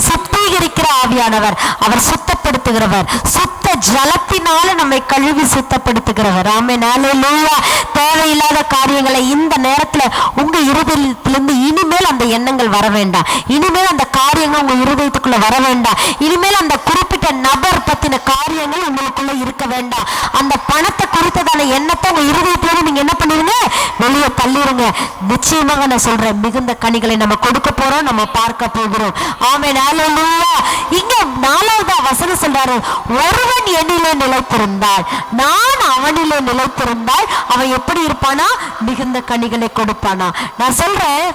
சுத்திகரிக்கிற ஆவியானவர். அவர் சுத்தப்படுத்துகிறவர், சுத்த ஜலத்தினால நம்மை கழுவி சுத்தப்படுத்துகிறவர். ஆமென், ஹல்லேலூயா. தேவையில்லாத காரியங்களை இந்த நேரத்துல உங்க இருதயத்திலிருந்து இனிமேல் அந்த எண்ணங்கள் வர வேண்டாம், இனிமேல் அந்த காரியங்கள் உங்க இருதயத்துக்குள்ள வர வேண்டாம், இனிமேல் அந்த குறிப்பிட்ட நபர் பத்தின காரியங்கள் உங்களுக்குள்ள இருக்க வேண்டாம். அந்த பணத்தை குறித்ததான எண்ணத்தை உங்க இருதயத்திலிருந்து நீங்க என்ன பண்ணிருங்க? வெளியே தள்ளிருங்க. நிச்சயமாக நான் சொல்றேன், மிகுந்த கனிகளை நம்ம கொடுக்க போறோம், நம்ம பார்க்க போகிறோம். ஆமென், ஹல்லேலூயா. இங்க 4வது வசனம் தாவீது சொல்றாரு, ஒருவன் என்னிலே நிலைத்திருந்தால், நான் அவனிலே நிலைத்திருந்தால் அவன் எப்படி இருப்பானா? மிகுந்த கனிகளை கொடுப்பானா. நான் சொல்றேன்,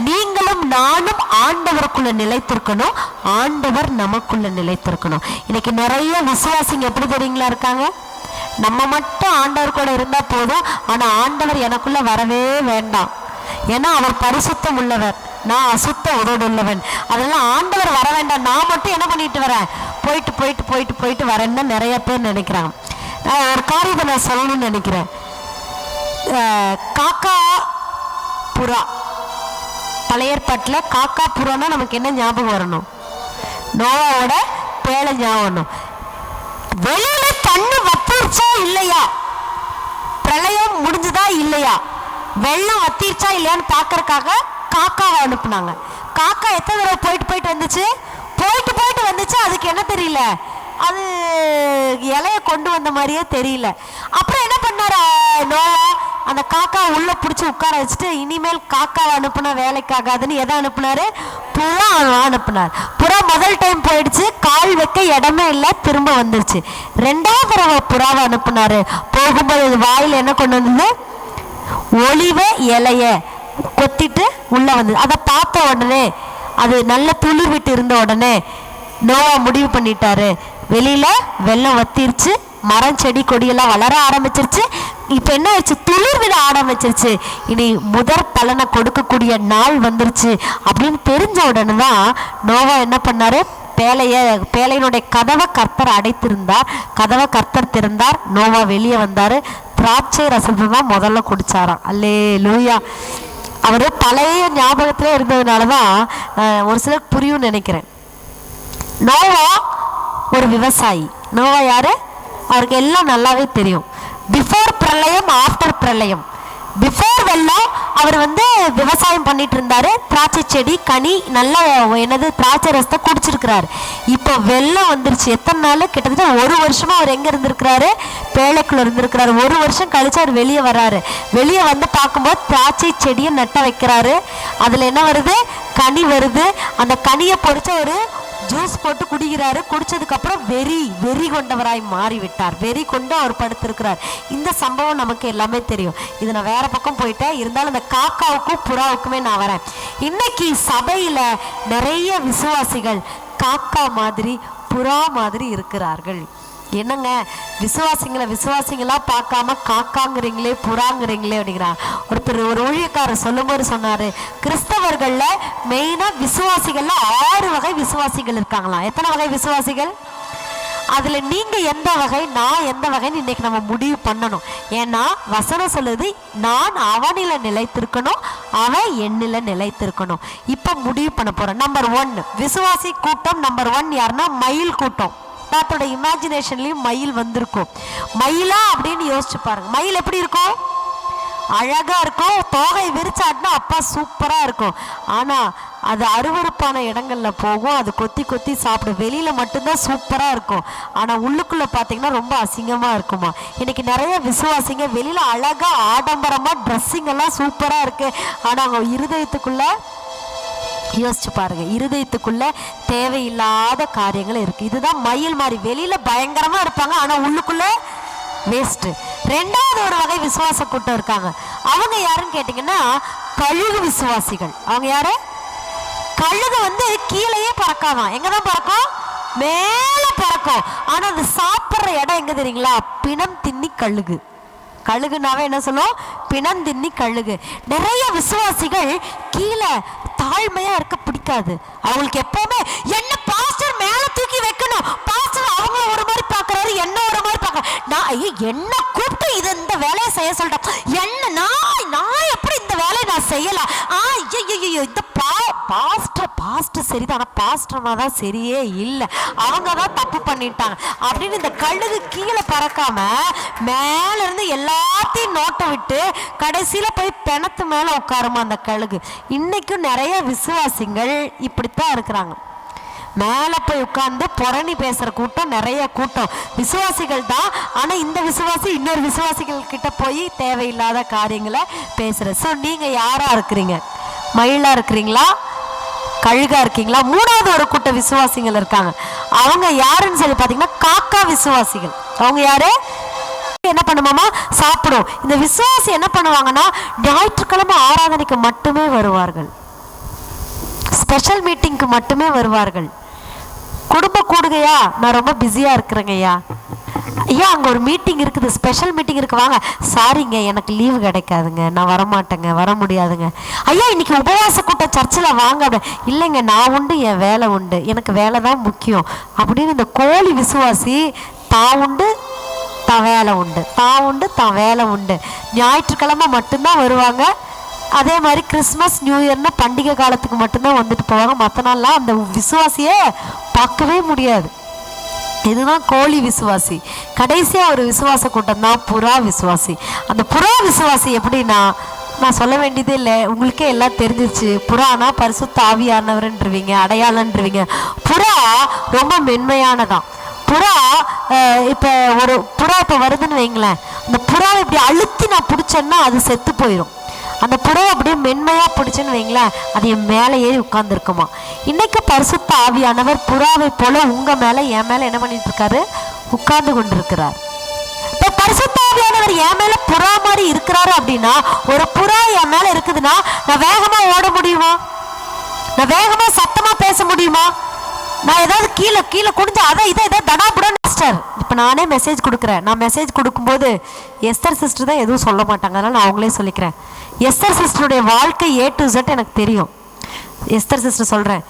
நீங்களும் நானும் ஆண்டவருக்குள்ள நிலைத்திருக்கணும், ஆண்டவர் நமக்குள்ள நிலைத்திருக்கணும். இன்னைக்கு நிறைய விசுவாசிங்க எப்படி தெரியுங்களா இருக்காங்க? நம்ம மட்டும் ஆண்டவர் கூட இருந்தா போதும், ஆனா ஆண்டவர் எனக்குள்ள வரவே வேண்டாம், ஏன்னா அவர் பரிசுத்தம் உள்ளவர், நான் அசுத்த உதடு உள்ளவன், அதெல்லாம் ஆண்டவர் வர வேண்டாம், நான் மட்டும் என்ன பண்ணிட்டு வரேன், போயிட்டு போயிட்டு போயிட்டு போயிட்டு வரேன்னு நிறைய பேர் நினைக்கிறாங்க. ஒரு காரியத்தை நான் சொல்லணும்னு நினைக்கிறேன். காக்கா புறா, பழைய ஏற்பாட்டில் காக்கா புறான்னா நமக்கு என்ன ஞாபகம் வரணும்? நோவாவோட பேழை ஞாபகம் வரணும். வெளியில தண்ணி வத்திருச்சா இல்லையா, பிரளயம் முடிஞ்சுதா இல்லையா, வெள்ளம் வத்திருச்சா இல்லையான்னு பார்க்கறதுக்காக காக்காவை அனுப்புனாங்க. காக்கா எத்தனை தடவை போயிட்டு போயிட்டு வந்துச்சு, போயிட்டு போயிட்டு வந்துச்சு. அதுக்கு என்ன தெரியல, அது இலைய கொண்டு வந்த மாதிரியே தெரியல. அப்புறம் என்ன பண்ணாரு நோவா, அந்த காக்கா உள்ள பிடிச்சி உட்கார வச்சுட்டு, இனிமேல் காக்காவை அனுப்புனா வேலைக்காகாதுன்னு எதை அனுப்புனாரு? புறா அனுப்புனார். புறா முதல் டைம் போயிடுச்சு, கால் வைக்க இடமே இல்லை, திரும்ப வந்துருச்சு. ரெண்டாவது தடவை புறாவை அனுப்புனாரு. போகும்போது வாயில் என்ன கொண்டு வந்தது? ஒலிவ இலைய கொத்திட்டு உள்ள வந்தது. அதை பார்த்த உடனே, அது நல்ல துளிர் விட்டு இருந்த உடனே நோவா முடிவு பண்ணிட்டாரு, வெளியில வெள்ளம் வத்திருச்சு, மரம் செடி கொடியெல்லாம் வளர ஆரம்பிச்சிருச்சு, இப்ப என்ன ஆயிடுச்சு, துளிர் விட ஆரம்பிச்சிருச்சு, இனி முதற் பலனை கொடுக்கக்கூடிய நாள் வந்துருச்சு அப்படின்னு தெரிஞ்ச உடனே தான் நோவா என்ன பண்ணாரு, பேழையினுடைய கதவை கர்த்தர் அடைத்திருந்தார். கதவை கர்த்தர் திறந்தார். நோவா வெளியே வந்தாரு. திராட்சை ரசத்தை தான் முதல்ல குடிச்சாராம். அல்லேலூயா. அவரு பழைய ஞாபகத்திலே இருந்ததுனாலதான் ஒரு சிலருக்கு புரியும் நினைக்கிறேன். நோவா ஒரு விவசாயி. நோவா யாரு? அவருக்கு எல்லாம் நல்லாவே தெரியும். பிஃபோர் பிரளயம், ஆஃப்டர் பிரளயம். பிஃபோர் வெள்ளம் அவர் விவசாயம் பண்ணிட்டு இருந்தாரு, திராட்சை செடி கனி நல்ல என்னது திராட்சை ரசத்தை குடிச்சிருக்கிறாரு. இப்போ வெள்ளம் வந்துருச்சு. எத்தனை நாள்? கிட்டத்தட்ட 1 வருஷமா அவர் எங்க இருந்திருக்கிறாரு? பேழைக்குள்ள இருந்திருக்கிறாரு. 1 வருஷம் கழிச்சு அவர் வெளியே வர்றாரு. வெளியே வந்து பார்க்கும்போது திராட்சை செடியை நட்ட வைக்கிறாரு. அதுல என்ன வருது? கனி வருது. அந்த கனியை பொறிச்ச ஒரு ஜூஸ் போட்டு குடிக்கிறாரு. குடிச்சதுக்கு அப்புறம் வெறி கொண்டவராய் மாறிவிட்டார். வெறி கொண்டு அவர் படுத்திருக்கிறார். இந்த சம்பவம் நமக்கு எல்லாமே தெரியும். இது நான் வேற பக்கம் போயிட்டேன், இருந்தாலும் அந்த காக்காவுக்கும் புறாவுக்குமே நான் வரேன். இன்னைக்கு சபையில நிறைய விசுவாசிகள் காக்கா மாதிரி புறா மாதிரி இருக்கிறார்கள். என்னங்க விசுவாசிங்களா பார்க்காம காக்காங்கிறீங்களே புறாங்கிறீங்களே அப்படிங்கிறாங்க. ஒரு ஊழியக்காரர் சொல்லும்போது சொன்னாரு, கிறிஸ்தவர்கள்ல மெயினா விசுவாசிகள்ல 6 வகை விசுவாசிகள் இருக்காங்களாம். எத்தனை வகை விசுவாசிகள்? அதுல நீங்க எந்த வகை, நான் எந்த வகைன்னு இன்னைக்கு நம்ம முடிவு பண்ணணும். ஏன்னா வசனம் சொல்லுது, நான் அவனில நிலைத்திருக்கணும், அவன் என்னில நிலைத்திருக்கணும். இப்ப முடிவு பண்ண போறோம். நம்பர் 1 விசுவாசி கூட்டம். நம்பர் 1 யாருன்னா மயில் கூட்டம். தாத்தோட இமேஜினேஷன்லயும் மயில் வந்திருக்கும். மயிலா அப்படின்னு யோசிச்சு பாருங்க. மயில் எப்படி இருக்கும்? அழகா இருக்கும். தோகை விரிச்சாட்டினா அப்பா சூப்பரா இருக்கும். ஆனா அது அருவருப்பான இடங்கள்ல போகும். அது கொத்தி கொத்தி சாப்பிடும். வெளியில மட்டும்தான் சூப்பரா இருக்கும், ஆனா உள்ளுக்குள்ள பாத்தீங்கன்னா ரொம்ப அசிங்கமா இருக்குமா. இன்னைக்கு நிறைய விசுவாசிங்க வெளியில அழகா ஆடம்பரமா ட்ரெஸ்ஸிங் எல்லாம் சூப்பரா இருக்கு, ஆனா அவங்க இருதயத்துக்குள்ள யோசிச்சு பாருங்க, இருதயத்துக்குள்ள தேவையில்லாத காரியங்கள் இருக்கு. இதுதான் மயில் மாதிரி. வெளியில பயங்கரமா இருப்பாங்க, ஆனா உள்ளுக்குள்ள வேஸ்ட். 2வது ஒரு வகை விசுவாச கூட்டம் இருக்காங்க. அவங்க யாருன்னு கேட்டீங்கன்னா கழுகு விசுவாசிகள். அவங்க யாரு? கழுகு கீழேயே பறக்காதான். எங்கதான் பறக்கும்? மேல பறக்கும். ஆனா அது சாப்பிட்ற இடம் எங்க தெரியுங்களா? பிணம் தின்னி கழுகு. கழுகுனாவே என்ன சொல்லும்? பிணம் தின்னி கழுகு. நிறைய விசுவாசிகள் கீழே தாழ்மையா இருக்க பிடிக்காது. அவங்களுக்கு எப்பவுமே என்ன பாஸ்டர் மேல தூக்கி வைக்கணும், பாஸ்டர் அவங்க ஒரு மாதிரி பாக்குறாரு, என்ன ஒரு மாதிரி பாக்குறாரு, நான் என்ன கூப்பிட்டு இந்த வேலையை செய்ய சொல்லிட்டேன், என்ன நான் எப்படி இந்த வேலையை நான் செய்யலாம், இந்த பாஸ்டர் சரிதான், ஆனா பாஸ்டர்னா தான் சரியே இல்லை, அவங்க தான் தப்பு பண்ணிட்டாங்க அப்படின்னு இந்த கழுகு கீழே பறக்காம மேல இருந்து எல்லாத்தையும் நோட்டை விட்டு கடைசியில போய் பிணத்து மேல உட்காருமா அந்த கழுகு. இன்னைக்கும் நிறைய விசுவாசிகள் இப்படித்தான் இருக்கிறாங்க. மேல போய் உட்கார்ந்து புரணி பேசுற கூட்டம், நிறைய கூட்டம் விசுவாசிகள் தான். ஆனா இந்த விசுவாசி இன்னொரு விசுவாசிகள் கிட்ட போய் தேவையில்லாத காரியங்களை பேசுற. ஸோ நீங்க யாரா இருக்கிறீங்க? மயிலா இருக்கிறீங்களா? கழுகா இருக்கீங்களா? மூணாவது ஒரு கூட்ட விசுவாசிகள் இருக்காங்க. அவங்க யாருன்னு சொல்லி பார்த்தீங்கன்னா காக்கா விசுவாசிகள். அவங்க யாரு? என்ன பண்ணுமாமா? சாப்பிடும். இந்த விசுவாசி என்ன பண்ணுவாங்கன்னா ஞாயிற்றுக்கிழமை ஆராதனைக்கு மட்டுமே வருவார்கள், ஸ்பெஷல் மீட்டிங்க்கு மட்டுமே வருவார்கள். குடும்ப கூடுகையா, நான் ரொம்ப பிஸியா இருக்கிறேங்கய்யா, ஐயா அங்கே ஒரு மீட்டிங் இருக்குது, ஸ்பெஷல் மீட்டிங் இருக்கு, வாங்க. சாரிங்க எனக்கு லீவு கிடைக்காதுங்க, நான் வரமாட்டேங்க, வர முடியாதுங்க. ஐயா இன்னைக்கு உபவாச கூட்டம் சர்ச்சில் வாங்க. அப்படி இல்லைங்க, நான் உண்டு, என் வேலை உண்டு, எனக்கு வேலை தான் முக்கியம் அப்படின்னு இந்த கோழி விசுவாசி தான் உண்டு தான் வேலை உண்டு, தான் உண்டு தான் வேலை உண்டு. ஞாயிற்றுக்கிழமை மட்டும்தான் வருவாங்க. அதே மாதிரி கிறிஸ்மஸ் நியூ இயர்னா பண்டிகை காலத்துக்கு மட்டும்தான் வந்துட்டு போவாங்க. மற்ற நாள்லாம் அந்த விசுவாசியை பார்க்கவே முடியாது. இதுதான் கோழி விசுவாசி. கடைசியாக ஒரு விசுவாச கூட்டம் தான் புறா விசுவாசி. அந்த புறா விசுவாசி எப்படின்னா, நான் சொல்ல வேண்டியதே இல்லை, உங்களுக்கே எல்லாம் தெரிஞ்சிருச்சு. புறானா பரிசுத்த ஆவியானவர்ன்றீங்க, அடையாளன்றீங்க. புறா ரொம்ப மென்மையானதான். புறா இப்போ ஒரு புறா இப்போ வருதுன்னு வைங்களேன், அந்த புறாவை இப்படி அழுத்தி நான் பிடிச்சேன்னா அது செத்து போயிடும். அந்த புறாவை அப்படியே மென்மையாக பிடிச்சேன்னு வைங்களேன், அது என் மேலே ஏறி உட்கார்ந்துருக்குமா. இன்னைக்கு பரிசுத்த ஆவியானவர் புறாவை போல உங்கள் மேலே என் மேலே என்ன பண்ணிட்டு இருக்காரு? உட்கார்ந்து கொண்டிருக்கிறார். இப்போ பரிசுத்த ஆவியானவர் என் மேலே புறா மாதிரி இருக்கிறாரு அப்படின்னா, ஒரு புறா என் மேலே இருக்குதுன்னா நான் வேகமாக ஓட முடியுமா? நான் வேகமாக சத்தமாக பேச முடியுமா? நான் ஏதாவது கீழே கீழே குடிஞ்சு அதை இதை தடாபுடன் சிஸ்டர். இப்போ நானே மெசேஜ் கொடுக்குறேன். நான் மெசேஜ் கொடுக்கும்போது எஸ்தர் சிஸ்டர் தான் எதுவும் சொல்ல மாட்டாங்க, அதனால் நான் அவங்களே சொல்லிக்கிறேன். எஸ்தர் சிஸ்டருடைய வாழ்க்கை A to Z எனக்கு தெரியும். எஸ்தர் சிஸ்டர் சொல்கிறேன்,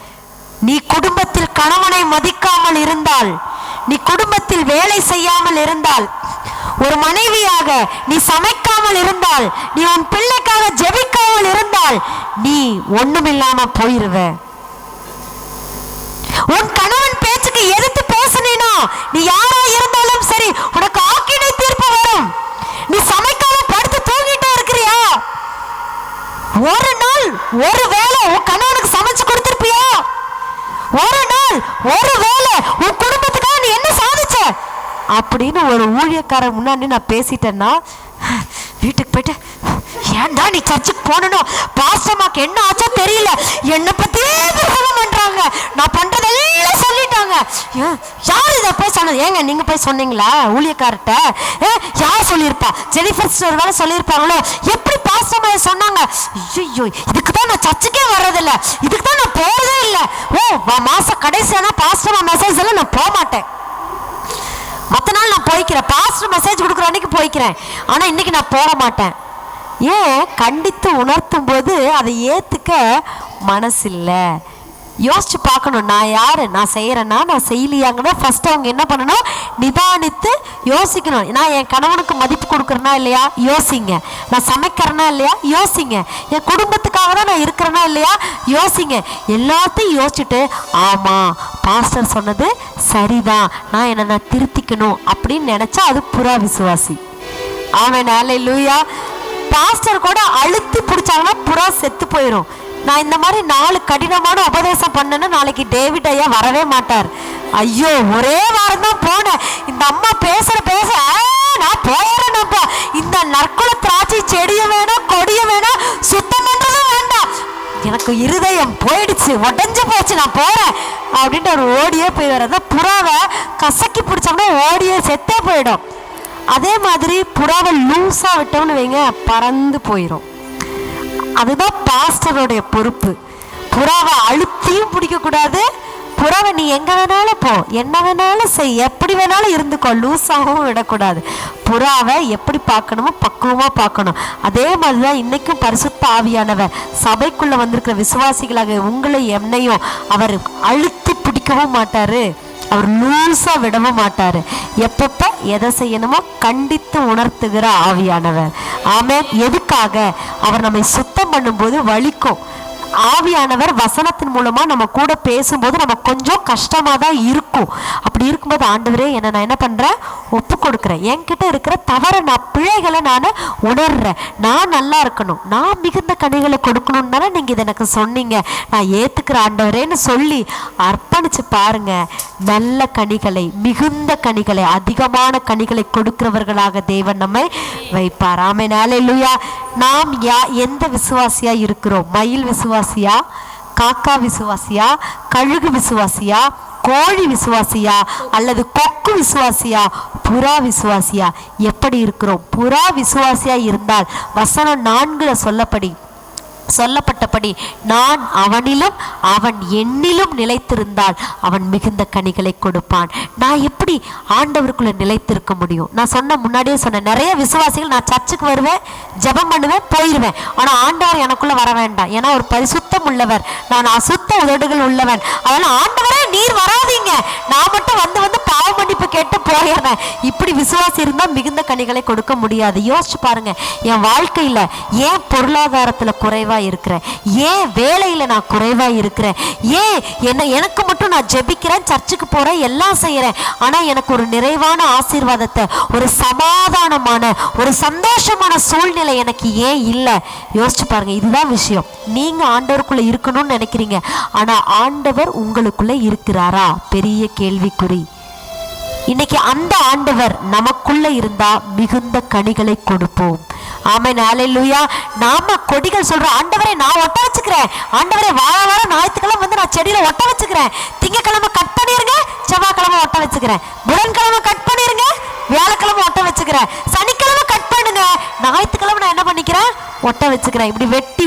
நீ குடும்பத்தில் கணவனை மதிக்காமல் இருந்தால், நீ குடும்பத்தில் வேலை செய்யாமல் இருந்தால், ஒரு மனைவியாக நீ சமைக்காமல் இருந்தால், நீ உன் பிள்ளைக்காக ஜெபிக்காமல் இருந்தால், நீ ஒண்ணுமில்லாம போயிருவ. உன் கணவன் பேச்சுக்கு எதிர்த்து பேசினா நீ யாரா இருந்தாலும் சரி உனக்கு ஆக்கினை தீர்ப்பு வரும். நீ சமைக்காம படுத்து தூங்கிட்டே இருக்கிறியா? ஒரு நாள் ஒரு வேளை உன் கணவனுக்கு சமைச்சு கொடுத்திருப்பியா? ஒரு நாள் ஒரு வேளை உன் குடும்பத்துக்காக நீ என்ன சாதிச்ச அப்படின்னு ஒரு ஊழியக்காரர் முன்னாடி நான் பேசிட்டேன்னா, வீட்டுக்கு போயிட்டு ஏன்டா நீ சர்ச்சுக்கு போனணும், பாஸ்டர்மாக்கு என்ன ஆச்சோ தெரியல, என்னை பத்தியே பிரசங்கம் பண்றாங்க, நான் பண்றதெல்லாம் சொல்லிட்டாங்க, யார் இதை போய் சொன்னது? ஏங்க நீங்க போய் சொன்னீங்களா ஊழியக்கார்ட்ட? யார் சொல்லியிருப்பா? ஜெனிஃபர் சிஸ்டர் வேலை சொல்லியிருப்பாங்களோ? எப்படி பாஸ்டர்மா சொன்னாங்க? ஐயோ இதுக்கு தான் நான் சர்ச்சுக்கே வர்றதில்ல, இதுக்கு தான் நான் போறதே இல்லை. மாச கடைசியான பாஸ்டர்மா மெசேஜ் எல்லாம் நான் போக மாட்டேன். மற்ற நாள் நான் போய்க்கிறேன், பாஸ்டர் மெசேஜ் கொடுக்குற அன்னைக்கு போய்க்கிறேன், ஆனால் இன்னைக்கு நான் போக மாட்டேன். ஏன்? கண்டித்து உணர்த்தும் போது அதை ஏற்றுக்க மனசு இல்லை. யோசிச்சு பார்க்கணும், நான் யாரு, நான் செய்யறேன்னா நான் செய்யலையாங்கன்னா ஃபர்ஸ்ட் அவங்க என்ன பண்ணணும்? நிதானித்து யோசிக்கணும். நான் என் கணவனுக்கு மதிப்பு கொடுக்குறேனா இல்லையா? யோசிங்க. நான் சமைக்கிறேனா இல்லையா? யோசிங்க. என் குடும்பத்துக்காக தான் நான் இருக்கிறேனா இல்லையா? யோசிங்க. எல்லாத்தையும் யோசிச்சுட்டு ஆமா பாஸ்டர் சொன்னது சரிதான், நான் என்னை நான் திருத்திக்கணும் அப்படின்னு நினைச்சா அது புறா விசுவாசி. ஆமென், அல்லேலூயா. பாஸ்டர் கூட அழுத்தி பிடிச்சாங்கன்னா புறா செத்து போயிடும். நான் இந்த மாதிரி 4 கடினமான உபதேசம் பண்ணேன்னா நாளைக்கு டேவிட் ஐயா வரவே மாட்டார். ஐயோ ஒரே வாரம் தான் போனேன், இந்த அம்மா பேசுற நான் போயிடணும்ப்பா, இந்த நற்குல திராட்சை செடியும் வேணாம் கொடியும் வேணாம் சுத்தம் பண்றதும் வேண்டாம், எனக்கு இருதயம் போயிடுச்சு, உடஞ்சு போச்சு, நான் போறேன் அப்படின்ட்டு அவர் ஓடியே போயிடுவார். அதான் புறாவை கசக்கி பிடிச்சோம்னா ஓடியே செத்தே போயிடும். அதே மாதிரி புறாவை லூஸா விட்டோம்னு வைங்க, பறந்து போயிடும். அதுதான் பாஸ்டருடைய பொறுப்பு. புறாவை அழுத்தியும் பிடிக்க கூடாது. புறாவை நீ எங்க வேணாலும் போ, என்ன வேணாலும் செய், எப்படி வேணாலும் இருந்துக்கோ, லூஸாகவும் விடக்கூடாது. புறாவை எப்படி பார்க்கணுமோ பக்குவமா பார்க்கணும். அதே மாதிரிதான் இன்னைக்கும் பரிசுத்த ஆவியானவர் சபைக்குள்ள வந்திருக்கிற விசுவாசிகளாக உங்களை என்னையும் அவர் அழுத்தி பிடிக்கவும் மாட்டாரு, அவர் லூசா விடவும் மாட்டாரு. எப்பப்ப எதை செய்யணுமோ கண்டித்து உணர்த்துகிற ஆவியானவர். ஆமென். எதுக்காக? அவர் நம்மை சுத்தம் பண்ணும்போது வலிக்கும். ஆவியானவர் வசனத்தின் மூலமா நம்ம கூட பேசும்போது நம்ம கொஞ்சம் கஷ்டமா தான் இருக்கும். அப்படி இருக்கும்போது ஆண்டவரே என்ன நான் என்ன பண்றேன்? ஒப்பு கொடுக்குறேன். என்கிட்ட இருக்கிற தவற நான் பிழைகளை நான் உணர்றேன். நான் நல்லா இருக்கணும், நான் மிகுந்த கனிகளை கொடுக்கணும்னு தானே நீங்க இதை எனக்கு சொன்னீங்க, நான் ஏத்துக்கிற ஆண்டவரேன்னு சொல்லி அர்ப்பணிச்சு பாருங்க. நல்ல கனிகளை, மிகுந்த கனிகளை, அதிகமான கனிகளை கொடுக்கிறவர்களாக தேவன் நம்மை வைப்பார். ஆமென், அல்லேலூயா. நாம் எந்த விசுவாசியா இருக்கிறோம்? மயில் விசுவாசியா, காக்கா விசுவாசியா, கழுகு விசுவாசியா, கோழி விசுவாசியா, அல்லது கொக்கு விசுவாசியா, புறா விசுவாசியா? எப்படி இருக்கிறோம்? புறா விசுவாசியா இருந்தால் வசனம் 4 சொல்லப்பட்டபடி நான் அவனிலும் அவன் என்னிலும் நிலைத்திருந்தால் அவன் மிகுந்த கனிகளை கொடுப்பான். நான் எப்படி ஆண்டவருக்குள்ள நிலைத்திருக்க முடியும்? நான் முன்னாடியே சொன்னேன், நிறைய விசுவாசிகள் நான் சர்ச்சுக்கு வருவேன், ஜெபம் பண்ணுவேன், போயிடுவேன். ஆனால் ஆண்டவர் எனக்குள்ள வர வேண்டாம். ஏன்னா ஒரு பரிசுத்தம் உள்ளவர், நான் அசுத்த உதடுகள் உள்ளவன். அதனால ஆண்டவரே நீர் வராதீங்க, நான் மட்டும் வந்து பாவ மன்னிப்பு கேட்டு போயிடுறேன். இப்படி விசுவாசி இருந்தால் மிகுந்த கனிகளை கொடுக்க முடியாது. யோசிச்சு பாருங்க, என் வாழ்க்கையில ஏன் பொருளாதாரத்துல குறைவா இருக்கிறேன், ஏன் வேலையில நான் குறைவா இருக்கிறேன், ஏன் எனக்கு மட்டும் நான் ஜெபிக்கிறேன், சர்ச்சுக்கு போறேன், எல்லாம் செய்யறேன், ஆனா எனக்கு ஒரு நிறைவான ஆசீர்வாதத்தை, ஒரு சமாதானமான ஒரு சந்தோஷமான சூழ்நிலை எனக்கு ஏன் இல்லை? யோசிச்சு பாருங்க. இதுதான் விஷயம். நீங்க ஆண்டவருக்குள்ள இருக்கணும்னு நினைக்கிறீங்க, ஆனா ஆண்டவர் உங்களுக்குள்ள இருக்கிறாரா? பெரிய கேள்விக்குறி. இன்னைக்கு அந்த ஆண்டவர் நமக்குள்ள இருந்தா மிகுந்த கனிகளை கொடுப்போம். ஆமென், ஹல்லேலூயா. நாம கொடிகள் சொல்றோம், ஆண்டவரே நான் ஒட்ட வச்சுக்கிறேன், ஆண்டவரே வாரம் ஞாயிற்றுக்கிழமை நான் செடியில ஒட்ட வச்சுக்கிறேன், திங்கக்கிழமை கட் பண்ணிருங்க, செவ்வாய்க்கிழமை ஒட்ட வச்சுக்கிறேன், புதன்கிழமை கட் பண்ணிருங்க, வியாழக்கிழமை ஒட்ட வச்சுக்கிறேன், சனிக்கிழமை கட் பண்ணுங்க, ஞாயிற்றுக்கிழமை நான் என்ன பண்ணிக்கிறேன், ஒட்ட வச்சுக்கிறேன். இப்படி வெட்டி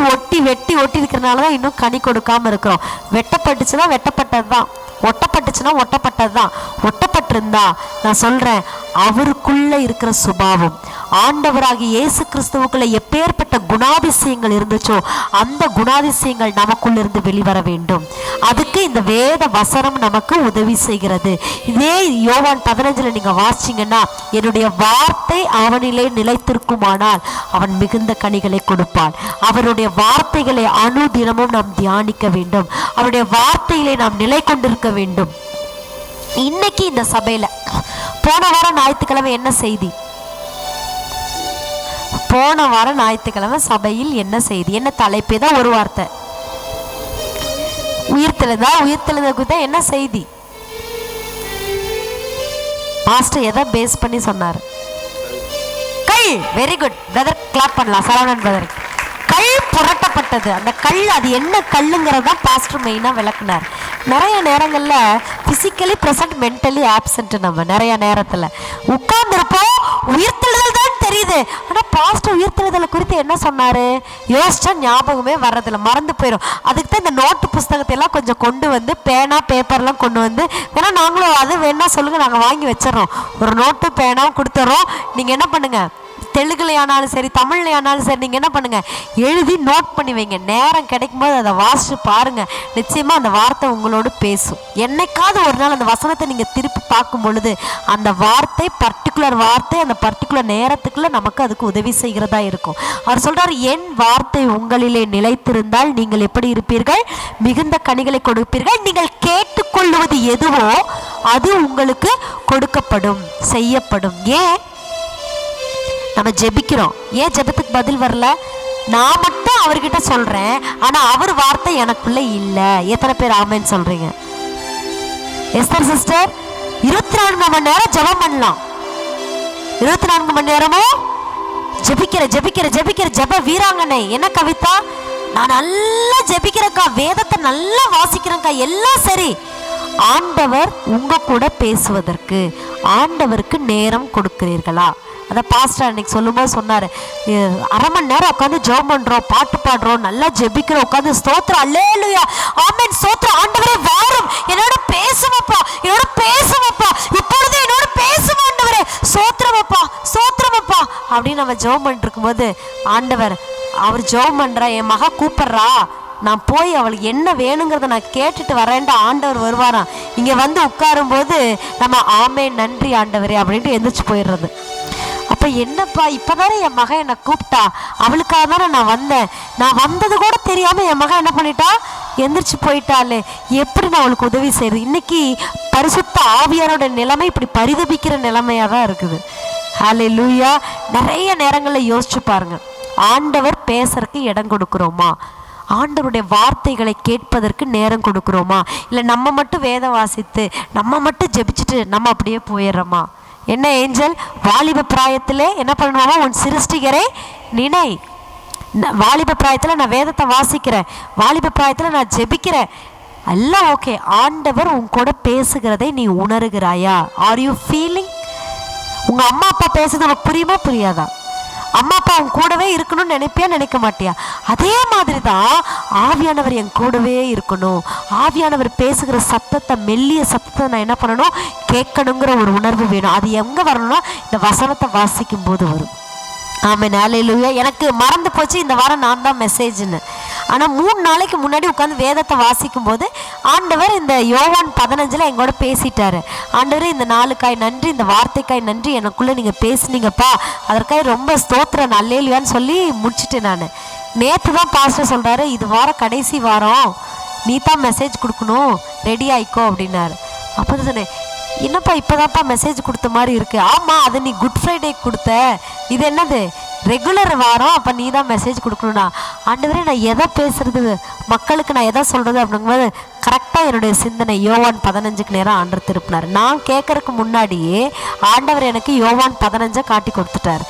ஒட்டி இருக்கிறனாலதான் இன்னும் கனி கொடுக்காம இருக்கிறோம். வெட்டப்பட்டுச்சுன்னா வெட்டப்பட்டது தான், ஒட்டப்பட்டுச்சுன்னா ஒட்டப்பட்டது தான். ஒட்டப்பட்டிருந்தா நான் சொல்றேன், அவருக்குள்ள இருக்கிற சுபாவம், ஆண்டவராகிய இயேசு கிறிஸ்துவுக்குள்ள எப்பேற்பட்ட குணாதிசயங்கள் இருந்துச்சோ அந்த குணாதிசயங்கள் நமக்குள்ள இருந்து வெளிவர வேண்டும். அதுக்கு இந்த வேத வசனம் நமக்கு உதவி செய்கிறது. இதே யோவான் 15 நீங்க வாசிச்சீங்கன்னா, என்னுடைய வார்த்தை அவனிலே நிலைத்திருக்குமானால் அவன் மிகுந்த கனிகளை கொடுப்பான். அவருடைய வார்த்தைகளை அனுதினமும் நாம் தியானிக்க வேண்டும். அவருடைய வார்த்தையிலே நாம் நிலை கொண்டிருக்க வேண்டும். இன்னைக்கு இந்த சபையில போன வாரம் ஞாயிற்றுக்கிழமை என்ன செய்தி? போன வாரம் ஞாயிற்றுக்கிழமை சபையில் என்ன செய்தி, என்ன தலைப்பே தான் ஒரு வார்த்தை, உயிர்த்தெழுதா குறித்த என்ன செய்தி? பாஸ்டர் எதை பேஸ் பண்ணி சொன்னார்? கல். வெரி குட் பிரதர், கிளாப் பண்ணலாம். சரவணன் பிரதர். கல் புரட்டப்பட்டது. அந்த கல் அது என்ன கல்லுங்கிறதான் பாஸ்டர் மெயினா விளக்குனார். நிறைய நேரங்கள்ல பிசிக்கலி ப்ரெசன்ட், மென்டலி ஆப்சென்ட். நம்ம நிறைய நேரத்துல உட்கார்ந்துருப்போம், உயிர்த்தெழுதல் தான் தெரியுது, ஆனா பாஸ்டர் உயிர்த்தெழுதலை குறித்து என்ன சொன்னாரு யோசிச்சா ஞாபகமே வர்றதில்ல, மறந்து போயிடும். அதுக்கு தான் இந்த நோட்டு புஸ்தகத்தை எல்லாம் கொஞ்சம் கொண்டு வந்து, பேனா பேப்பர்லாம் கொண்டு வந்து, வேணா நாங்களும் அது வேணா சொல்லுங்க, நாங்கள் வாங்கி வச்சிடறோம். ஒரு நோட்டு பேனாவும் கொடுத்துட்றோம். நீங்க என்ன பண்ணுங்க, தெலுங்குலையானாலும் சரி, தமிழ்லையானாலும் சரி, நீங்கள் என்ன பண்ணுங்க, எழுதி நோட் பண்ணி வைங்க. நேரம் கிடைக்கும் போது அதை வாசிச்சு பாருங்க. நிச்சயமா அந்த வார்த்தை உங்களோடு பேசும். என்னைக்காவது ஒரு நாள் அந்த வசனத்தை நீங்க திருப்பி பார்க்கும் பொழுது அந்த வார்த்தை, பர்டிகுலர் வார்த்தை, அந்த பர்டிகுலர் நேரத்துக்குள்ள நமக்கு அதுக்கு உதவி செய்கிறதா இருக்கும். அவர் சொல்றாரு, என் வார்த்தை உங்களிலே நிலைத்திருந்தால் நீங்கள் எப்படி இருப்பீர்கள்? மிகுந்த கனிகளை கொடுப்பீர்கள். நீங்கள் கேட்டுக்கொள்வது எதுவோ அது உங்களுக்கு கொடுக்கப்படும், செய்யப்படும். ஏன் நம்ம ஜெபிக்கிறோம்? ஏன் ஜெபத்துக்கு பதில் வரல? நான் மட்டும் அவர்கிட்ட சொல்றேன், ஆனா அவர் வார்த்தை எனக்குள்ள இல்ல. எத்தனை பேர் ஆமென் சொல்றீங்க? எஸ்தர் சிஸ்டர் 24 மணி நேரம் ஜெபம் பண்ணலாம். 24 மணி நேரமும் ஜெபிக்கிற ஜெப வீராங்கனை. என்ன கவிதா, நான் நல்லா ஜெபிக்கிறேன்க்கா, வேதத்தை நல்லா வாசிக்கிறேன்க்கா, எல்லாம் சரி. ஆண்டவர் உங்க கூட பேசுவதற்கு ஆண்டவருக்கு நேரம் கொடுக்கிறீர்களா? அதை பாஸ்டர் அன்னைக்கு சொல்லும்போது சொன்னாரு, 1/2 மணி நேரம் உட்காந்து ஜெபம் பண்றோம், பாட்டு பாடுறோம், நல்லா ஜெபிக்கிறோம், உட்காந்து ஸ்தோத்திரம், அல்லேலூயா, ஆமென், ஸ்தோத்திரம், ஆண்டவரே வாரும், என்னோட பேசுவப்பா, இப்பொழுது என்னோட பேசும் ஆண்டவரே, ஸ்தோத்திரமப்பா அப்படின்னு நம்ம ஜெபம் பண்ணிட்டு இருக்கும்போது ஆண்டவர், அவர் ஜெபம் பண்ற என் மகா கூப்பிடுறா, நான் போய் அவளுக்கு என்ன வேணுங்கிறத நான் கேட்டுட்டு வரேன்ட்டு ஆண்டவர் வருவாராம். இங்க வந்து உட்காரும் போது நம்ம ஆமென், நன்றி ஆண்டவரே அப்படின்ட்டு எந்திரிச்சு போயிடுறது. அப்ப என்னப்பா, இப்பதானே என் மகன் என்னை கூப்பிட்டா, அவளுக்காக தானே நான் வந்தது கூட தெரியாம என் மகன் என்ன பண்ணிட்டா, எந்திரிச்சு போயிட்டாலே, எப்படி நான் அவளுக்கு உதவி செய்யறது? இன்னைக்கு பரிசுத்த ஆவியாரோட நிலைமை இப்படி பரிதபிக்கிற நிலைமையா தான் இருக்குது. ஹல்லேலூயா. நிறைய நேரங்கள்ல யோசிச்சு பாருங்க, ஆண்டவர் பேசுறதுக்கு இடம் கொடுக்கிறோமா? ஆண்டவருடைய வார்த்தைகளை கேட்பதற்கு நேரம் கொடுக்கிறோமா? இல்லை நம்ம மட்டும் வேதம் வாசித்து, நம்ம மட்டும் ஜெபிச்சுட்டு நம்ம அப்படியே போயிடுறோமா? என்ன ஏஞ்சல், வாலிப பிராயத்திலே என்ன பண்ணுவாங்க, உன் சிருஷ்டிகரை நினை. வாலிப பிராயத்தில் நான் வேதத்தை வாசிக்கிறேன், வாலிப பிராயத்தில் நான் ஜெபிக்கிறேன், எல்லாம் ஓகே. ஆண்டவர் உன் கூட பேசுகிறதை நீ உணர்கிறாயா? Are you feeling? உங்கள் அம்மா அப்பா பேசுறது உனக்கு புரியுமா புரியாதா? அம்மா அப்பா உன் கூடவே இருக்கணும்னு நினைப்பியா நினைக்க மாட்டியா? அதே மாதிரி தான் ஆவியானவர் என் கூடவே இருக்கணும். ஆவியானவர் பேசுகிற சத்தத்தை, மெல்லிய சத்தத்தை நான் என்ன பண்ணணும்? கேட்கணுங்கிற ஒரு உணர்வு வேணும். அது எங்கே வரணும்னா இந்த வசனத்தை வாசிக்கும் போது வரும். ஆமென், ஹல்லேலூயா. எனக்கு மறந்து போச்சு இந்த வாரம் நான் தான் மெசேஜ்னு. ஆனால் 3 நாளைக்கு முன்னாடி உட்காந்து வேதத்தை வாசிக்கும் போது ஆண்டவர் இந்த யோவான் 15 எங்கூட பேசிட்டாரு. ஆண்டவர் இந்த நாளுக்காய் நன்றி, இந்த வார்த்தைக்காய் நன்றி, எனக்குள்ளே நீங்கள் பேசுனீங்கப்பா, அதற்காக ரொம்ப ஸ்தோத்திரம், ஹல்லேலூயான்னு சொல்லி முடிச்சுட்டேன் நான். நேற்று தான் பாஸ்டர் சொல்கிறாரு, இது வாரம் கடைசி வாரம் நீ தான் மெசேஜ் கொடுக்கணும், ரெடி ஆயிக்கோ அப்படின்னாரு. அப்போ தான் சொன்னேன், என்னப்பா இப்போதான்ப்பா மெசேஜ் கொடுத்த மாதிரி இருக்குது. ஆமாம், அது நீ குட் ஃப்ரைடே கொடுத்த, இது என்னது ரெகுலர் வாரம், அப்போ நீ தான் மெசேஜ் கொடுக்கணும்னா. ஆண்டவரே நான் எதை பேசுறது, மக்களுக்கு நான் எதை சொல்கிறது அப்படிங்கும்போது கரெக்டாக என்னுடைய சிந்தனை யோவான் 15 நேரம் ஆண்டவர் திருப்பினார். நான் கேட்கறதுக்கு முன்னாடியே ஆண்டவர் எனக்கு யோவான் 15 காட்டி கொடுத்துட்டார்.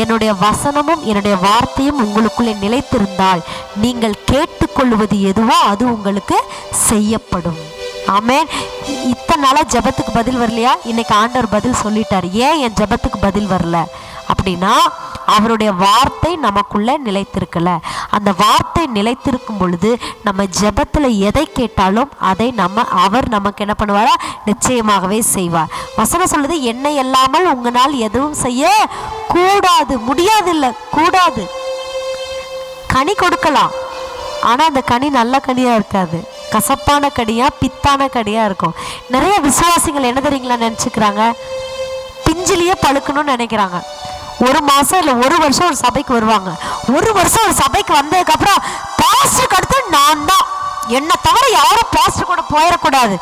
என்னுடைய வசனமும் என்னுடைய வார்த்தையும் உங்களுக்குள்ளே நிலைத்திருந்தால் நீங்கள் கேட்டுக்கொள்வது எதுவோ அது உங்களுக்கு செய்யப்படும். ஆமென். இத்தனை நாளாக ஜெபத்துக்கு பதில் வரலையா? இன்னைக்கு ஆண்டவர் பதில் சொல்லிட்டார். ஏன் என் ஜெபத்துக்கு பதில் வரல அப்படின்னா, அவருடைய வார்த்தை நமக்குள்ள நிலைத்திருக்கல. அந்த வார்த்தை நிலைத்திருக்கும் பொழுது நம்ம ஜெபத்தில் எதை கேட்டாலும் அதை அவர் நமக்கு என்ன பண்ணுவாரா? நிச்சயமாகவே செய்வார். வசனம் சொல்லுது, என்னை இல்லாமல் உங்களால் எதுவும் செய்ய கூடாது. முடியாது, இல்லை கூடாது. கனி கொடுக்கலாம், ஆனால் அந்த கனி நல்ல கனியாக இருக்காது, கசப்பான கனியாக பித்தான கனியாக இருக்கும். நிறைய விசுவாசிகள் என்ன தெரியுங்களா நினச்சிக்கிறாங்க, பிஞ்சிலேயே பழுக்கணும்னு நினைக்கிறாங்க. 1 மாதம் இல்லை 1 வருஷம் ஒரு சபைக்கு வருவாங்க. 1 வருஷம் ஒரு சபைக்கு வந்ததுக்கப்புறம் பாஸ்டருக்கு அடுத்து நான் தான், என்னை தவிர யாரும் பாஸ்டர் கூட போயிடக்கூடாது,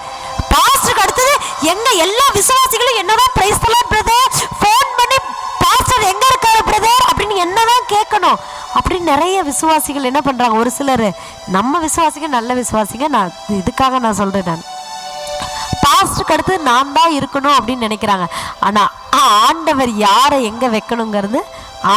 பாஸ்டருக்கு அடுத்தது எல்லா விசுவாசிகளும் என்னதான் பிரைஸ் தரலாம் பிரதர், ஃபோன் பண்ணி பாஸ்டர் எங்கே இருக்காரு பிரதர் அப்படின்னு என்னதான் கேட்கணும் அப்படின்னு நிறைய விசுவாசிகள் என்ன பண்ணுறாங்க. ஒரு சிலர் நம்ம விசுவாசிங்க, நல்ல விசுவாசிங்க, நான் இதுக்காக நான் சொல்கிறேன், நான் பாஸ்டருக்கு அடுத்து நான் தான் இருக்கணும் அப்படின்னு நினைக்கிறாங்க. ஆனால் ஆண்டவர் யாரை எங்கே வைக்கணுங்கிறது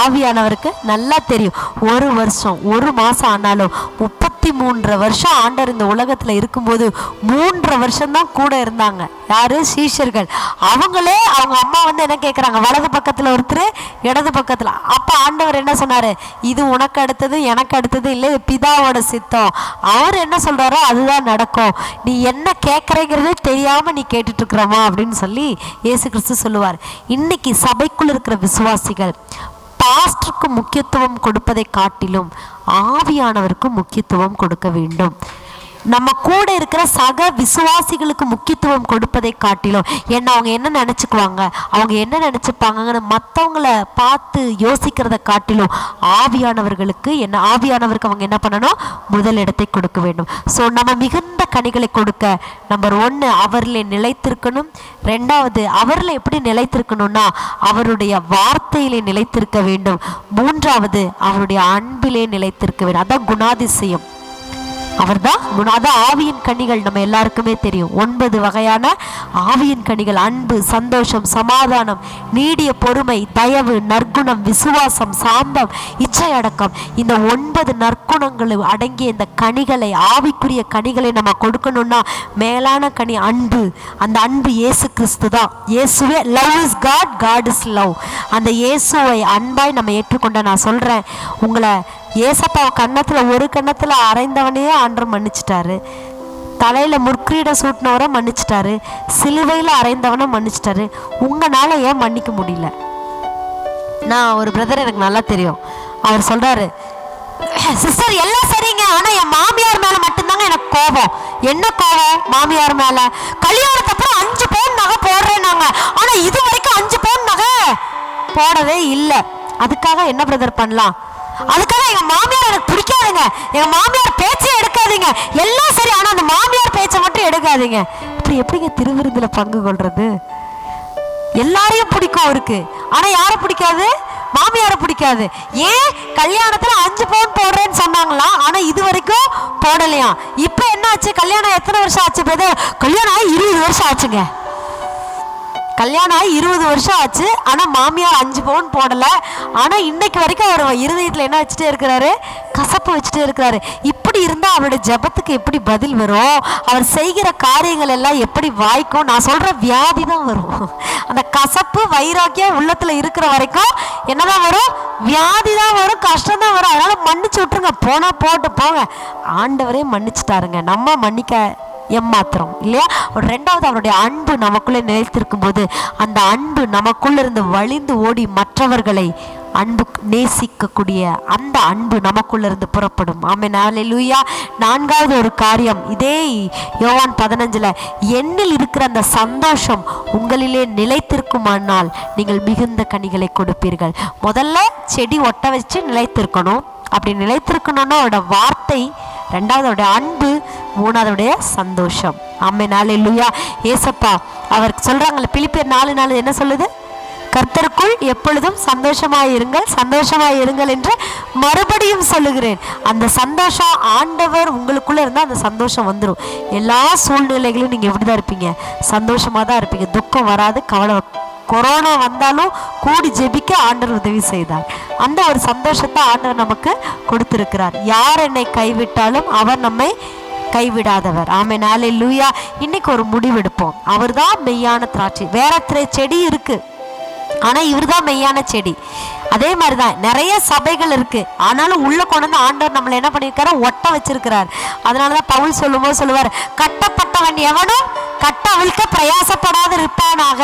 ஆவியானவருக்கு நல்லா தெரியும். 1 வருஷம் 1 மாதம் ஆனாலும் 33 வருஷம் ஆண்டவர் இந்த உலகத்தில் இருக்கும்போது 3 வருஷம்தான் கூட இருந்தாங்க. யாரு? சீஷர்கள். அவங்களே அவங்க அம்மா என்ன கேட்குறாங்க, வலது பக்கத்தில் ஒருத்தர், இடது பக்கத்தில். அப்போ ஆண்டவர் என்ன சொன்னார், இது உனக்கு அடுத்தது எனக்கு அடுத்தது இல்லை, பிதாவோட சித்தம். அவர் என்ன சொல்கிறாரோ அதுதான் நடக்கும், நீ என்ன கேட்குறேங்கிறதே தெரியாமல் நீ கேட்டுட்ருக்குறமா அப்படின்னு சொல்லி இயேசு கிறிஸ்து சொல்லுவார். இன்னைக்கு சபைக்குள் இருக்கிற விசுவாசிகள் பாஸ்டருக்கு முக்கியத்துவம் கொடுப்பதை காட்டிலும் ஆவியானவருக்கு முக்கியத்துவம் கொடுக்க வேண்டும். நம்ம கூட இருக்கிற சக விசுவாசிகளுக்கு முக்கியத்துவம் கொடுப்பதை காட்டிலும், ஏன்னா அவங்க என்ன நினச்சிக்குவாங்க, அவங்க என்ன நினச்சிப்பாங்கன்னு மற்றவங்களை பார்த்து யோசிக்கிறத காட்டிலும் ஆவியானவர்களுக்கு அவங்க என்ன பண்ணணும்? முதலிடத்தை கொடுக்க வேண்டும். ஸோ நம்ம மிகுந்த கனிகளை கொடுக்க நம்பர் 1 அவரில் நிலைத்திருக்கணும். 2வது அவரில் எப்படி நிலைத்திருக்கணும்னா அவருடைய வார்த்தையிலே நிலைத்திருக்க வேண்டும். 3வது அவருடைய அன்பிலே நிலைத்திருக்க வேண்டும். அதான் குணாதிசயம், அவர்தான் அதான் ஆவியின் கனிகள். நம்ம எல்லாருக்குமே தெரியும் 9 வகையான ஆவியின் கனிகள்: அன்பு, சந்தோஷம், சமாதானம், நீடிய பொறுமை, தயவு, நற்குணம், விசுவாசம், சாந்தம், இச்சை அடக்கம். இந்த 9 நற்குணங்கள் அடங்கிய இந்த கனிகளை, ஆவிக்குரிய கனிகளை நம்ம கொடுக்கணும்னா மேலான கனி அன்பு. அந்த அன்பு இயேசு கிறிஸ்து தான். இயேசுவே love is God, God is love. அந்த இயேசுவை அன்பாய் நம்ம ஏற்றுக்கொண்ட நான் சொல்றேன், உங்களை ஏசப்பா கன்னத்தில் ஒரு கன்னத்தில் அரைந்தவனையே ஆண்டவர் மன்னிச்சிட்டாரு, தலையில் முற்கிரீடம் சூட்டினவரை மன்னிச்சிட்டாரு, சிலுவையில் அரைந்தவனை மன்னிச்சிட்டாரு. உங்களால் ஏன் மன்னிக்க முடியல? நான் ஒரு பிரதர் எனக்கு நல்லா தெரியும், அவர் சொல்கிறாரு, சிஸ்டர் எல்லாம் சரிங்க, ஆனால் என் மாமியார் மேலே மட்டும்தாங்க எனக்கு கோபம். என்ன கோபம் மாமியார் மேலே? கல்யாணத்தப்புறம் 5 பவுன் நகை போடுறேன்னாங்க, ஆனால் இது வரைக்கும் 5 பவுன் நகை போடவே இல்லை. அதுக்காக என்ன பிரதர் பண்ணலாம்? அதுக்காக எங்க மாமியார் எனக்கு பிடிக்காதுங்க, எங்க மாமியார் பேச்சே எடுக்காதீங்க, எல்லாம் சரி, ஆனா அந்த மாமியார் பேச்சை மட்டும் எடுக்காதீங்க. இப்படி எப்படிங்க திருவிருந்துல பங்கு கொள்றது? எல்லாரையும் பிடிக்கும் இருக்கு, ஆனா யாரை பிடிக்காது? மாமியாரை பிடிக்காது. ஏன்? கல்யாணத்துல 5 பவுன் போடுறேன்னு சொன்னாங்களா, ஆனா இது வரைக்கும் போடலையா. இப்ப என்ன ஆச்சு? கல்யாணம் எத்தனை வருஷம் ஆச்சு பிரதர்? கல்யாணம் 20 வருஷம் ஆச்சுங்க. கல்யாணம் ஆகி 20 வருஷம் ஆச்சு. ஆனால் மாமியார் 5 பவுன் போடலை. ஆனால் இன்னைக்கு வரைக்கும் அவர் இருதயத்தில் என்ன வச்சுட்டே இருக்கிறாரு? கசப்பு வச்சுட்டே இருக்கிறாரு. இப்படி இருந்தால் அவருடைய ஜெபத்துக்கு எப்படி பதில் வரும்? அவர் செய்கிற காரியங்கள் எல்லாம் எப்படி வாய்க்கும்? நான் சொல்கிற வியாதி தான் வரும். அந்த கசப்பு வைராக்கியம் உள்ளத்தில் இருக்கிற வரைக்கும் என்னதான் வரும்? வியாதி தான் வரும், கஷ்டம் தான் வரும். அதனால மன்னிச்சு விட்டுருங்க. போனால் போட்டு போங்க. ஆண்டவரே மன்னிச்சுட்டாருங்க, நம்ம மன்னிக்க ஏமாத்திரம் இல்லையா? ஒரு ரெண்டாவது, அவருடைய அன்பு நமக்குள்ளே நிலைத்திருக்கும் போது அந்த அன்பு நமக்குள்ள இருந்து வழிந்து ஓடி மற்றவர்களை அன்பு நேசிக்கக்கூடிய அந்த அன்பு நமக்குள்ள இருந்து புறப்படும். ஆமென், அல்லேலூயா. 4வது ஒரு காரியம், இதே யோவான் 15ல், என்னில் இருக்கிற அந்த சந்தோஷம் உங்களிலே நிலைத்திருக்குமானால் நீங்கள் மிகுந்த கனிகளை கொடுப்பீர்கள். முதல்ல செடி ஒட்ட வச்சு நிலைத்திருக்கணும். அப்படி நிலைத்திருக்கணும்னா அவரோட வார்த்தை, 2வது அவருடைய அன்பு, 3வது சந்தோஷம். ஆமென், அல்லேலூயா. ஏசப்பா அவர் சொல்றாங்கல்ல, பிலிப்பியர் 4:4 என்ன சொல்லுது? கர்த்தருக்குள் எப்பொழுதும் சந்தோஷமாய் இருங்கள் என்று மறுபடியும் சொல்லுகிறேன். அந்த சந்தோஷம் ஆண்டவர் உங்களுக்குள்ள இருந்தால் அந்த சந்தோஷம் வந்துடும். எல்லா சூழ்நிலைகளும் நீங்கள் எப்படி தான் இருப்பீங்க? சந்தோஷமாக தான் இருப்பீங்க. துக்கம் வராது, கவலை. கொரோனா வந்தாலும் கூடி ஜெபிக்க ஆண்டவர் உதவி செய்தார். அந்த ஒரு சந்தோஷத்தை ஆண்டவர் நமக்கு கொடுத்திருக்கிறார். யார் என்னை கைவிட்டாலும் அவர் நம்மை கைவிடாதவர். ஆமென், அல்லேலூயா. இன்னைக்கு ஒரு முடிவெடுப்போம். அவர் தான் மெய்யான திராட்சை. வேற செடி இருக்கு, ஆனால் இவர் தான் மெய்யான செடி. அதே மாதிரி தான் நிறைய சபைகள் இருக்கு, ஆனாலும் உள்ள கொண்டு வந்து ஆண்டவர் நம்மளை என்ன பண்ணியிருக்காரு? ஒட்ட வச்சிருக்கிறார். அதனாலதான் பவுல் சொல்லும்போது சொல்லுவார், கட்டப்பட்டவன் எவனும் கட்ட அவிழ்க்க பிரயாசப்படாது இருப்பானாக.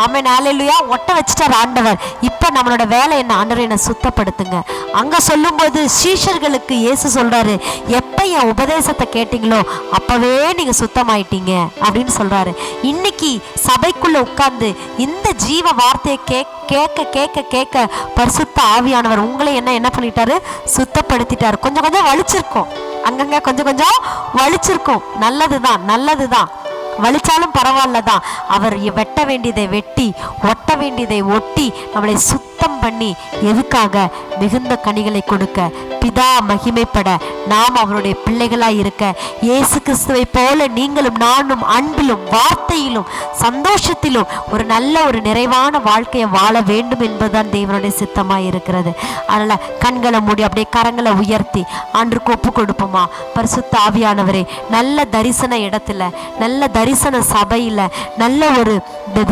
ஆமென், அல்லேலூயா. ஒட்ட வச்சுட்டார் ஆண்டவர். இப்போ நம்மளோட வேலை என்ன? ஆண்டவர் என்னை சுத்தப்படுத்துங்க. அங்கே சொல்லும்போது சீஷர்களுக்கு இயேசு சொல்றாரு, எப்போ என் உபதேசத்தை கேட்டீங்களோ அப்பவே நீங்க சுத்தமாயிட்டீங்க அப்படின்னு சொல்றாரு. இன்னைக்கு சபைக்குள்ள உட்கார்ந்து இந்த ஜீவ வார்த்தையை கேட்க கேட்க கேட்க பரிசுத்த ஆவியானவர் உங்களை என்ன பண்ணிட்டாரு? சுத்தப்படுத்திட்டாரு. கொஞ்சம் கொஞ்சம் வலிச்சிருக்கும், அங்கங்க கொஞ்சம் கொஞ்சம் வலிச்சிருக்கும். நல்லதுதான். வலிச்சாலும் பரவாயில்ல தான். அவர் வெட்ட வேண்டியதை வெட்டி, ஒட்ட வேண்டியதை ஒட்டி நம்மளை சுத்தம் பண்ணி, எதுக்காக? மிகுந்த கனிகளை கொடுக்க, பிதா மகிமைப்பட, நாம் அவருடைய பிள்ளைகளாய் இருக்க, இயேசு கிறிஸ்துவை போல நீங்களும் நானும் அன்பிலும் வார்த்தையிலும் சந்தோஷத்திலும் ஒரு நல்ல ஒரு நிறைவான வாழ்க்கையை வாழ வேண்டும் என்பதுதான் தேவனுடைய சித்தமாய் இருக்கிறது. அதனால கண்களை மூடி அப்படியே கரங்களை உயர்த்தி ஆண்டவருக்கு ஒப்பு கொடுப்போமா? பரிசுத்த ஆவியானவரே, நல்ல தரிசன இடத்துல, நல்ல தரிசன சபையில, நல்ல ஒரு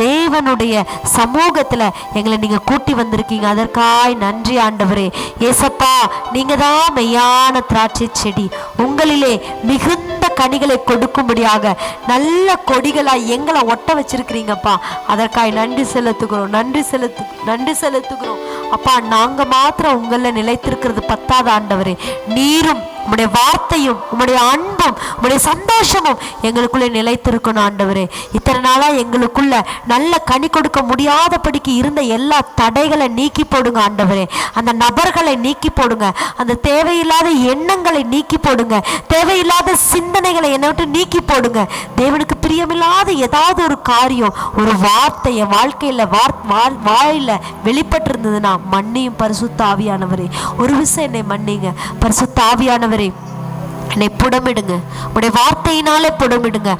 தேவனுடைய சமூகத்துல எங்களை நீங்க கூட்டி வந்திருக்கீங்க. அதற்காய் நன்றி ஆண்டவரே. ஏசப்பா, நீங்க தான் மெய்யான திராட்சை செடி. உங்களிலே மிகுந்த கனிகளை கொடுக்கும்படியாக நல்ல கொடிகளாய் எங்களை ஒட்ட வச்சிருக்கிறீங்கப்பா. அதற்காய் நன்றி செலுத்துகிறோம் அப்பா. நாங்க மாத்திரம் உங்களை நிலைத்திருக்கிறது பத்தாத ஆண்டவரே, நீரும் உம்முடைய வார்த்தையும் உம்முடைய அன்பும் உம்முடைய சந்தோஷமும் எங்களுக்குள்ளே நிலைத்திருக்கணும் ஆண்டவரே. இத்தனை நாளா எங்களுக்குள்ள நல்ல கனி கொடுக்க முடியாதபடிக்கு இருந்த எல்லா தடைகளை நீக்கி போடுங்க ஆண்டவரே. அந்த நபர்களை நீக்கி போடுங்க, அந்த தேவையில்லாத எண்ணங்களை நீக்கி போடுங்க, தேவையில்லாத சிந்தனைகளை என்னை விட்டு நீக்கி போடுங்க. தேவனுக்கு பிரியமில்லாத ஏதாவது ஒரு காரியம், ஒரு வார்த்தை என் வாழ்க்கையில வாயில வெளிப்பட்டு இருந்ததுன்னா மன்னியும் பரிசுத்த ஆவியானவரே. ஒரு விஷயம் என்னை மன்னிங்க பரிசுத்த ஆவியானவரே. என்னை புடமிடுங்க, உடைய வார்த்தையினாலே புடமிடுங்க.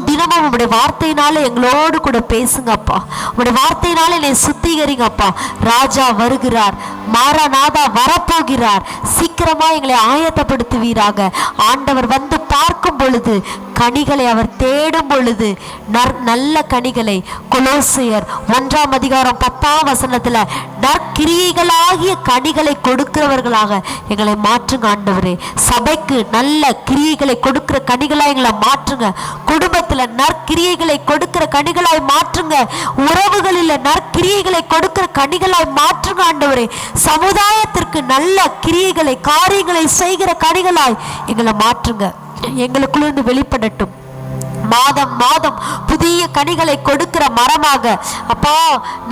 தினமும் உடைய வார்த்தையினால எங்களோடு கூட பேசுங்க அப்பா. உடைய வார்த்தையினால என்னை சுத்திகரிங்கப்பா. ராஜா வருகிறார், மாரநாதா வரப்போகிறார். சீக்கிரமா எங்களை ஆயத்தப்படுத்துவீராக. ஆண்டவர் வந்து பார்க்கும் பொழுது, கனிகளை அவர் தேடும் பொழுது நல்ல கனிகளை, கொலோசியர் 1:10 நற்கிரியைகளாகிய கனிகளை கொடுக்கிறவர்களாக எங்களை மாற்றுங்க ஆண்டவரே. சபைக்கு நல்ல கிரியைகளை கொடுக்கிற கனிகளாய் எங்களை மாற்றுங்க. குடும்பத்துல நற்கிரியைகளை கொடுக்கிற கனிகளாய் மாற்றுங்க. உறவுகளில் நற்கிரியைகளை கொடுக்கிற கனிகளாய் மாற்றுங்க ஆண்டவரே. சமுதாயத்திற்கு நல்ல கிரியைகளை, காரியங்களை செய்கிற கனிகளாய் எங்களை மாற்றுங்க. எங்களுக்குள்ள வெளிப்படட்டும். மாதம் மாதம் புதிய கனிகளை கொடுக்கிற மரமாக அப்பா,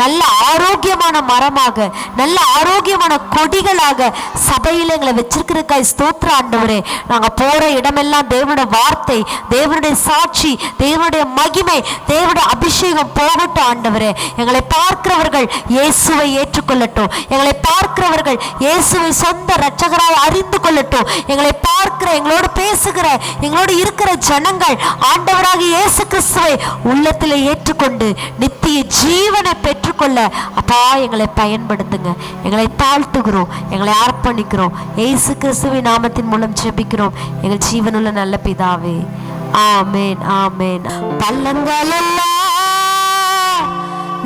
நல்ல ஆரோக்கியமான மரமாக, நல்ல ஆரோக்கியமான கொடிகளாக சபையில எங்களை வச்சிருக்கிறதுக்காய் ஸ்தோத்திர ஆண்டவரே. நாங்க போற இடமெல்லாம் தேவனுடைய வார்த்தை, தேவனுடைய சாட்சி, தேவனுடைய மகிமை, தேவனுடைய அபிஷேகம் போகட்டும் ஆண்டவரே. எங்களை பார்க்கிறவர்கள் இயேசுவை ஏற்றுக்கொள்ளட்டும். எங்களை பார்க்கிறவர்கள் இயேசுவை சொந்த இரட்சகராய் அறிந்து கொள்ளட்டும். எங்களை பார்க்கிற, எங்களோடு பேசுகிற, எங்களோடு இருக்கிற ஜனங்கள் ஆண்டவராக இயேசு கிறிஸ்துவை உள்ளத்திலே ஏற்றுக்கொண்டு கொண்டு நித்திய ஜீவனை பெற்றுக்கொள்ள அப்பா எங்களை பயன்படுத்துங்க. எங்களை தாழ்த்துகிறோம், எங்களை அர்ப்பணிக்கிறோம். இயேசு கிறிஸ்துவின் நாமத்தின் மூலம் ஜெபிக்கிறோம் எங்கள் ஜீவனுள்ள நல்ல பிதாவே, ஆமேன் ஆமேன். பள்ளங்கள் எல்லாம்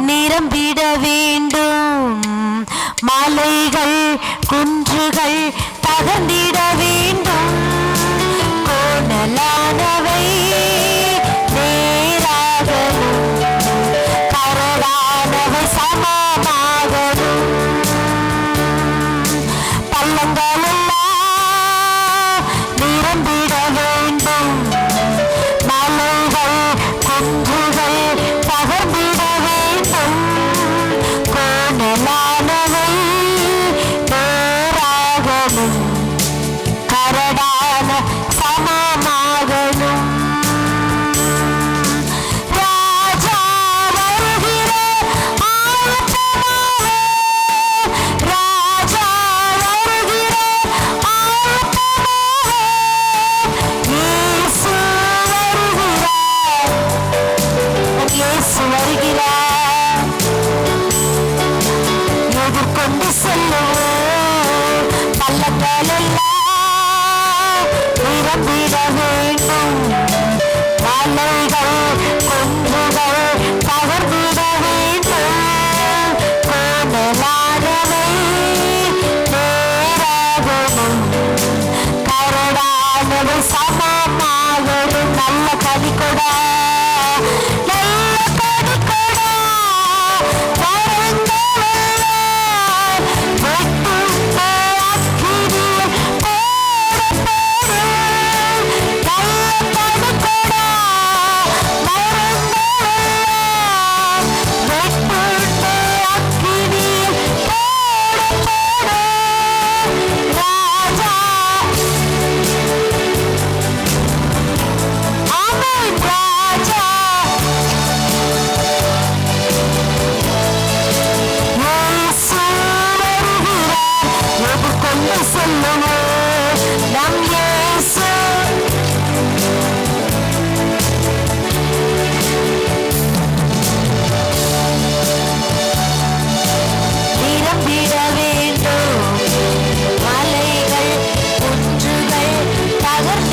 நிரம்பிட வேண்டும், மலைகள் குன்றுகள் தகர்ந்திட வேண்டும், கோணலானவை நேராகணும், கரடானவை சமமாகணும். பள்ளங்கள் எல்லாம் நிரம்பிட வேண்டும், மலைகள் குன்றுகள் தகர்ந்திட வேண்டும், கோணலானவை நேராகணும், கரடான சமமாகணும். ராஜா வருகிற ஆயத்தமாக, ராஜா வருகிற ஆயத்தமாக, இயேசு வருகிறார், இயேசு வருகிறார். எதிர்கொண்டு செல்லுவோம், பள்ளங்கள் எல்லாம் நிரம்பிட வேண்டும், மலைகள் குன்றுகள் தகர்ந்திட வேண்டும், கோணலானவை நேராகணும், கரடானவை சமமாகணும். நல்ல கனிகொடா, நல்ல கனிகொடா, மறந்தவெல்லாம் வெட்டுண்ட அக்கினியில் போடப்படும். நல்ல கனிகொடா, மறந்தவெல்லாம் வெட்டுண்ட அக்கினியில் போடப்படும். ராஜா, ஆமென்.